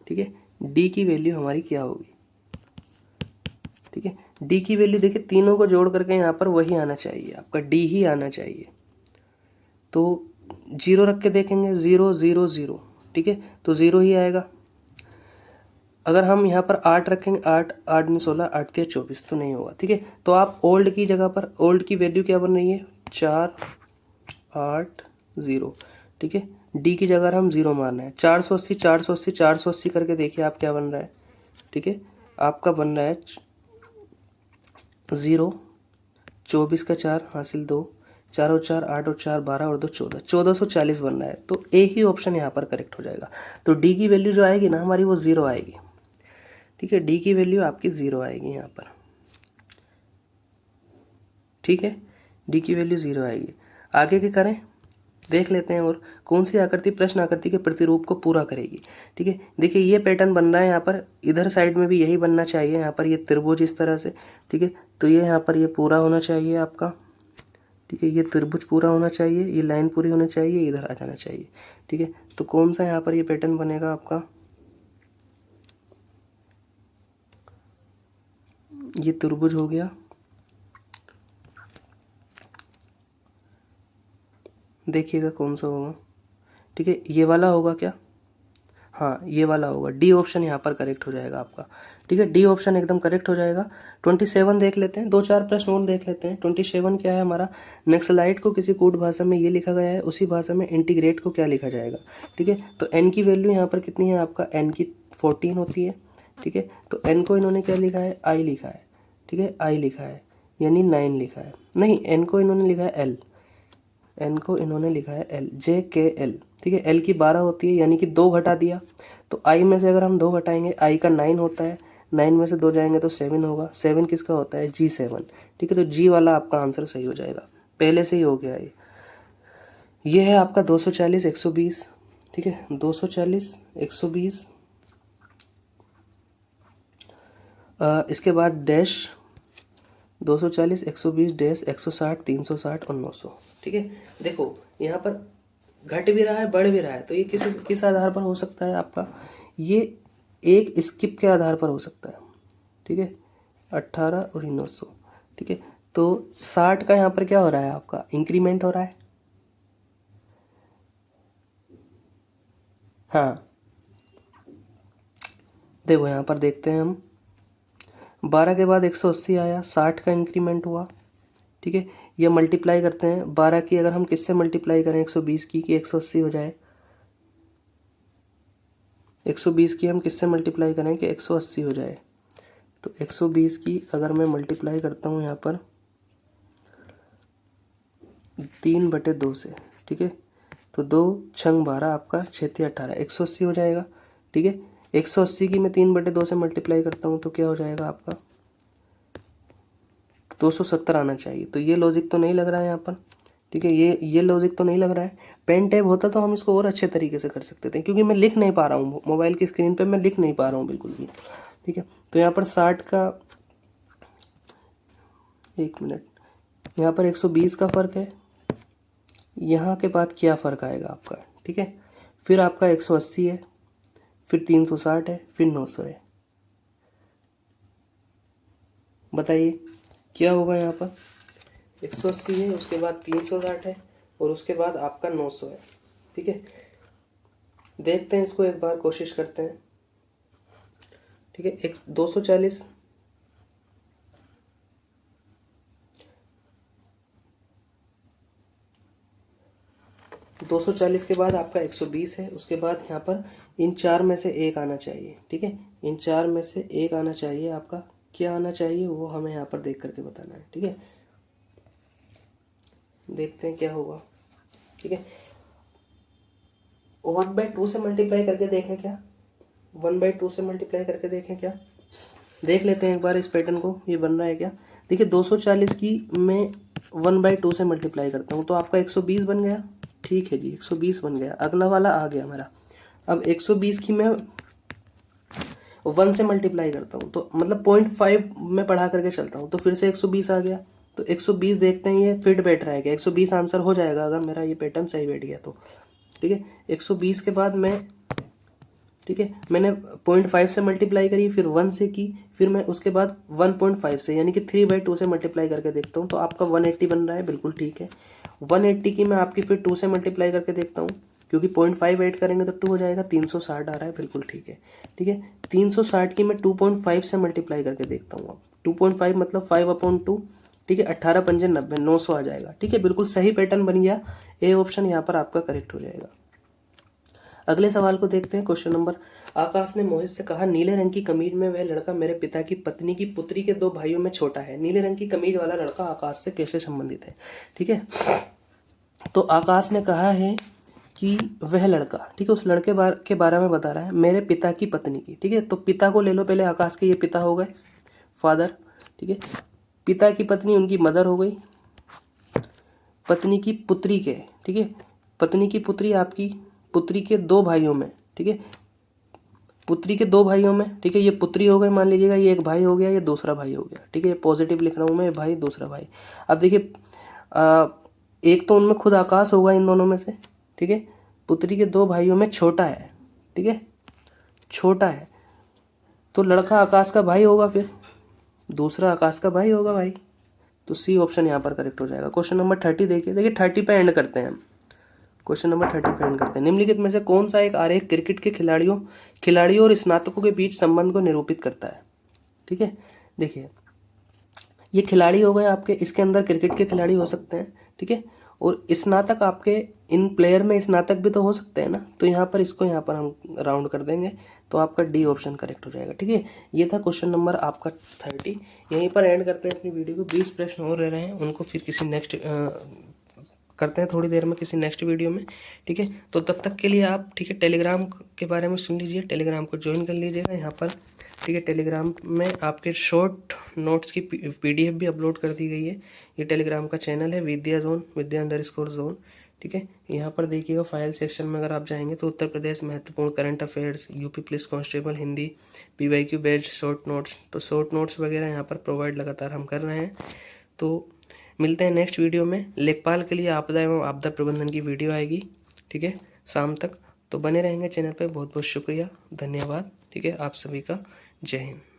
ठीक है। डी की वैल्यू हमारी क्या होगी, ठीक है। डी की वैल्यू देखिए तीनों को जोड़ करके यहाँ पर वही आना चाहिए, आपका डी ही आना चाहिए। तो 0 रख के देखेंगे, 0 0 0, ठीक है, तो 0 ही आएगा। अगर हम यहाँ पर 8 रखेंगे, 8 8 में 16, 8 या 24, तो नहीं होगा, ठीक है। तो आप ओल्ड की जगह पर ओल्ड की वैल्यू क्या बन रही है, 4 8 0, ठीक है। डी की जगह हम 0 मारना है। 480 480 480 करके देखिए आप क्या बन रहा है, ठीक है। आपका बन रहा है 0, 24 का 4 हासिल 2, 4 और 4 8 और 4 12 और 2 14, 1440 बन रहा है। तो ए ही ऑप्शन यहाँ पर करेक्ट हो जाएगा। तो डी की वैल्यू जो आएगी ना हमारी वो 0 आएगी, ठीक है। डी की वैल्यू आपकी 0 आएगी यहाँ पर, ठीक है। डी की वैल्यू 0 आएगी। आगे के करें, देख लेते हैं और कौन सी आकृति प्रश्न आकृति के प्रतिरूप को पूरा करेगी, ठीक है। देखिए ये पैटर्न बन रहा है यहाँ पर, इधर साइड में भी यही बनना चाहिए। यहाँ पर ये त्रिभुज इस तरह से, ठीक है। तो ये यहाँ पर ये पूरा होना चाहिए आपका, ठीक है। ये त्रिभुज पूरा होना चाहिए, ये लाइन पूरी होनी चाहिए, इधर आ जाना चाहिए, ठीक है। तो कौन सा यहाँ पर ये पैटर्न बनेगा आपका, ये त्रिभुज हो गया। देखिएगा कौन सा होगा, ठीक है। ये वाला होगा क्या, हाँ ये वाला होगा। डी ऑप्शन यहाँ पर करेक्ट हो जाएगा आपका, ठीक है। डी ऑप्शन एकदम करेक्ट हो जाएगा। 27 देख लेते हैं, 2-4 प्रश्न और देख लेते हैं। 27 क्या है हमारा, नक्सलाइट को किसी कूट भाषा में ये लिखा गया है, उसी भाषा में इंटीग्रेट को क्या लिखा जाएगा, ठीक है। तो एन की वैल्यू यहाँ पर कितनी है आपका, एन की 14 होती है, ठीक है। तो एन को इन्होंने क्या लिखा है, आई लिखा है, ठीक है, आई लिखा है, यानी 9 लिखा है। नहीं, एन को इन्होंने लिखा है एल, एन को इन्होंने लिखा है एल, JKL, ठीक है। एल की 12 होती है, यानी कि 2 घटा दिया। तो आई में से अगर हम 2 घटाएंगे, आई का 9 होता है, 9 में से 2 जाएंगे तो 7 होगा। 7 किसका होता है, G7, ठीक है। तो जी वाला आपका आंसर सही हो जाएगा, पहले से ही हो गया ये है आपका 240 120, ठीक है। 240 120, इसके बाद डैश 240 120 डैश 160 360 और 900, ठीक है। देखो यहाँ पर घट भी रहा है बढ़ भी रहा है, तो ये किस आधार पर हो सकता है आपका, ये एक स्किप के आधार पर हो सकता है, ठीक है। 18 और 900, ठीक है। तो 60 का यहाँ पर क्या हो रहा है आपका, इंक्रीमेंट हो रहा है, हाँ। देखो यहाँ पर देखते हैं हम, 12 के बाद 180 आया, 60 का इंक्रीमेंट हुआ, ठीक है। ये मल्टीप्लाई करते हैं, 12 की अगर हम किससे मल्टीप्लाई करें, 120 की, कि 180 हो जाए। 120 की हम किससे मल्टीप्लाई करें कि 180 हो जाए। तो 120 की अगर मैं मल्टीप्लाई करता हूँ यहाँ पर 3/2 से, ठीक है। तो 2 छंग 12 आपका 6 18 180 हो जाएगा, ठीक है। 180 की मैं 3/2 से मल्टीप्लाई करता हूँ तो क्या हो जाएगा आपका 270 आना चाहिए। तो ये लॉजिक तो नहीं लग रहा है यहाँ पर, ठीक है। ये लॉजिक तो नहीं लग रहा है। पेन टैब होता तो हम इसको और अच्छे तरीके से कर सकते थे, क्योंकि मैं लिख नहीं पा रहा हूँ मोबाइल की स्क्रीन पे, मैं लिख नहीं पा रहा हूँ बिल्कुल भी, ठीक है। तो यहाँ पर 60 का, 1 मिनट, यहाँ पर 120 का फ़र्क है, यहाँ के बाद क्या फ़र्क आएगा आपका, ठीक है। फिर आपका 180 है, फिर 360 है, फिर 900 है। बताइए क्या होगा यहाँ पर, 180 है, उसके बाद 360 है, और उसके बाद आपका 900 है, ठीक है। देखते हैं इसको एक बार, कोशिश करते हैं, ठीक है। 240 240 के बाद आपका 120 है, उसके बाद यहाँ पर इन 4 में से एक आना चाहिए, ठीक है। इन 4 में से एक आना चाहिए, आपका क्या आना चाहिए वो हमें यहाँ पर देख करके बताना है, ठीक है। देखते हैं क्या होगा, ठीक है। 1/2 से मल्टीप्लाई करके देखें क्या, 1/2 से मल्टीप्लाई करके देखें क्या, देख लेते हैं एक बार इस पैटर्न को, ये बन रहा है क्या। देखिए 240 की मैं 1/2 से मल्टीप्लाई करता हूँ तो आपका 120 बन गया। ठीक है जी, 120 बन गया। अगला वाला आ गया मेरा। अब 120 की मैं 1 से मल्टीप्लाई करता हूँ तो मतलब 0.5 में बढ़ा करके चलता हूँ तो फिर से 120 आ गया। तो 120 देखते हैं ये फिट बैठ रहा है क्या। 120 आंसर हो जाएगा अगर मेरा ये पैटर्न सही बैठ गया तो। ठीक है, 120 के बाद मैं, ठीक है, मैंने 0.5 से मल्टीप्लाई करी, फिर 1 से की, फिर मैं उसके बाद 1.5 से यानी कि 3/2 से मल्टीप्लाई करके देखता हूँ तो आपका 180 बन रहा है। बिल्कुल ठीक है। 180 की मैं आपकी फिर 2 से मल्टीप्लाई करके देखता हूँ क्योंकि 0.5 ऐड करेंगे तो 2 हो जाएगा। 360 आ रहा है। बिल्कुल ठीक है। ठीक है, 360 की मैं 2.5 से मल्टीप्लाई करके देखता हूँ। अब 2.5 मतलब 5/2। ठीक है, 18 पंजे 90, 900 आ जाएगा। ठीक है, बिल्कुल सही पैटर्न बन गया। ए ऑप्शन यहाँ पर आपका करेक्ट हो जाएगा। अगले सवाल को देखते हैं। क्वेश्चन नंबर, आकाश ने मोहित से कहा, नीले रंग की कमीज में वह लड़का मेरे पिता की पत्नी की पुत्री के 2 भाइयों में छोटा है। नीले रंग की कमीज वाला लड़का आकाश से कैसे संबंधित है। ठीक है, तो आकाश ने कहा है कि वह लड़का, ठीक है, उस लड़के के बारे में बता रहा है, मेरे पिता की पत्नी की। ठीक है, तो पिता को ले लो पहले। आकाश के ये पिता हो गए, फादर। ठीक है, पिता की पत्नी उनकी मदर हो गई। पत्नी की पुत्री के, ठीक है, पत्नी की पुत्री आपकी पुत्री के 2 भाइयों में। ठीक है, पुत्री के 2 भाइयों में। ठीक है, ये पुत्री हो गई मान लीजिएगा, ये एक भाई हो गया, ये दूसरा भाई हो गया। ठीक है, पॉजिटिव लिख रहा हूँ मैं, भाई दूसरा भाई। अब देखिए, एक तो उनमें खुद आकाश होगा इन दोनों में से। ठीक है, पुत्री के 2 भाइयों में छोटा है। ठीक है, छोटा है तो लड़का आकाश का भाई होगा, फिर दूसरा आकाश का भाई होगा भाई। तो सी ऑप्शन यहाँ पर करेक्ट हो जाएगा। क्वेश्चन नंबर 30 देखिए 30 पे एंड करते हैं हम। क्वेश्चन नंबर 30 पे एंड करते हैं। निम्नलिखित में से कौन सा एक आरेख क्रिकेट के खिलाड़ियों और स्नातकों के बीच संबंध को निरूपित करता है। ठीक है, देखिए ये खिलाड़ी हो गए आपके, इसके अंदर क्रिकेट के खिलाड़ी हो सकते हैं। ठीक है, और स्नातक आपके इन प्लेयर में स्नातक भी तो हो सकते हैं ना। तो यहाँ पर इसको यहाँ पर हम राउंड कर देंगे तो आपका डी ऑप्शन करेक्ट हो जाएगा। ठीक है, ये था क्वेश्चन नंबर आपका 30। यहीं पर एंड करते हैं अपनी वीडियो को। 20 प्रश्न और रह रहे हैं, उनको फिर किसी नेक्स्ट करते हैं थोड़ी देर में किसी नेक्स्ट वीडियो में। ठीक है, तो तब तक के लिए आप, ठीक है, टेलीग्राम के बारे में सुन लीजिए, टेलीग्राम को ज्वाइन कर लीजिएगा यहाँ पर। ठीक है, टेलीग्राम में आपके शॉर्ट नोट्स की PDF भी अपलोड कर दी गई है। ये टेलीग्राम का चैनल है विद्या जोन, विद्या_जोन। ठीक है, यहाँ पर देखिएगा फाइल सेक्शन में अगर आप जाएंगे तो उत्तर प्रदेश महत्वपूर्ण current affairs, UP police constable Hindi, PYQ batch short notes, तो शॉर्ट नोट्स वगैरह यहाँ पर प्रोवाइड लगातार हम कर रहे हैं। तो मिलते हैं नेक्स्ट वीडियो में। लेखपाल के लिए आपदा एवं आपदा प्रबंधन की वीडियो आएगी, ठीक है, शाम तक। तो बने रहेंगे चैनल पर। बहुत बहुत शुक्रिया, धन्यवाद। ठीक है, आप सभी का जय हिंद।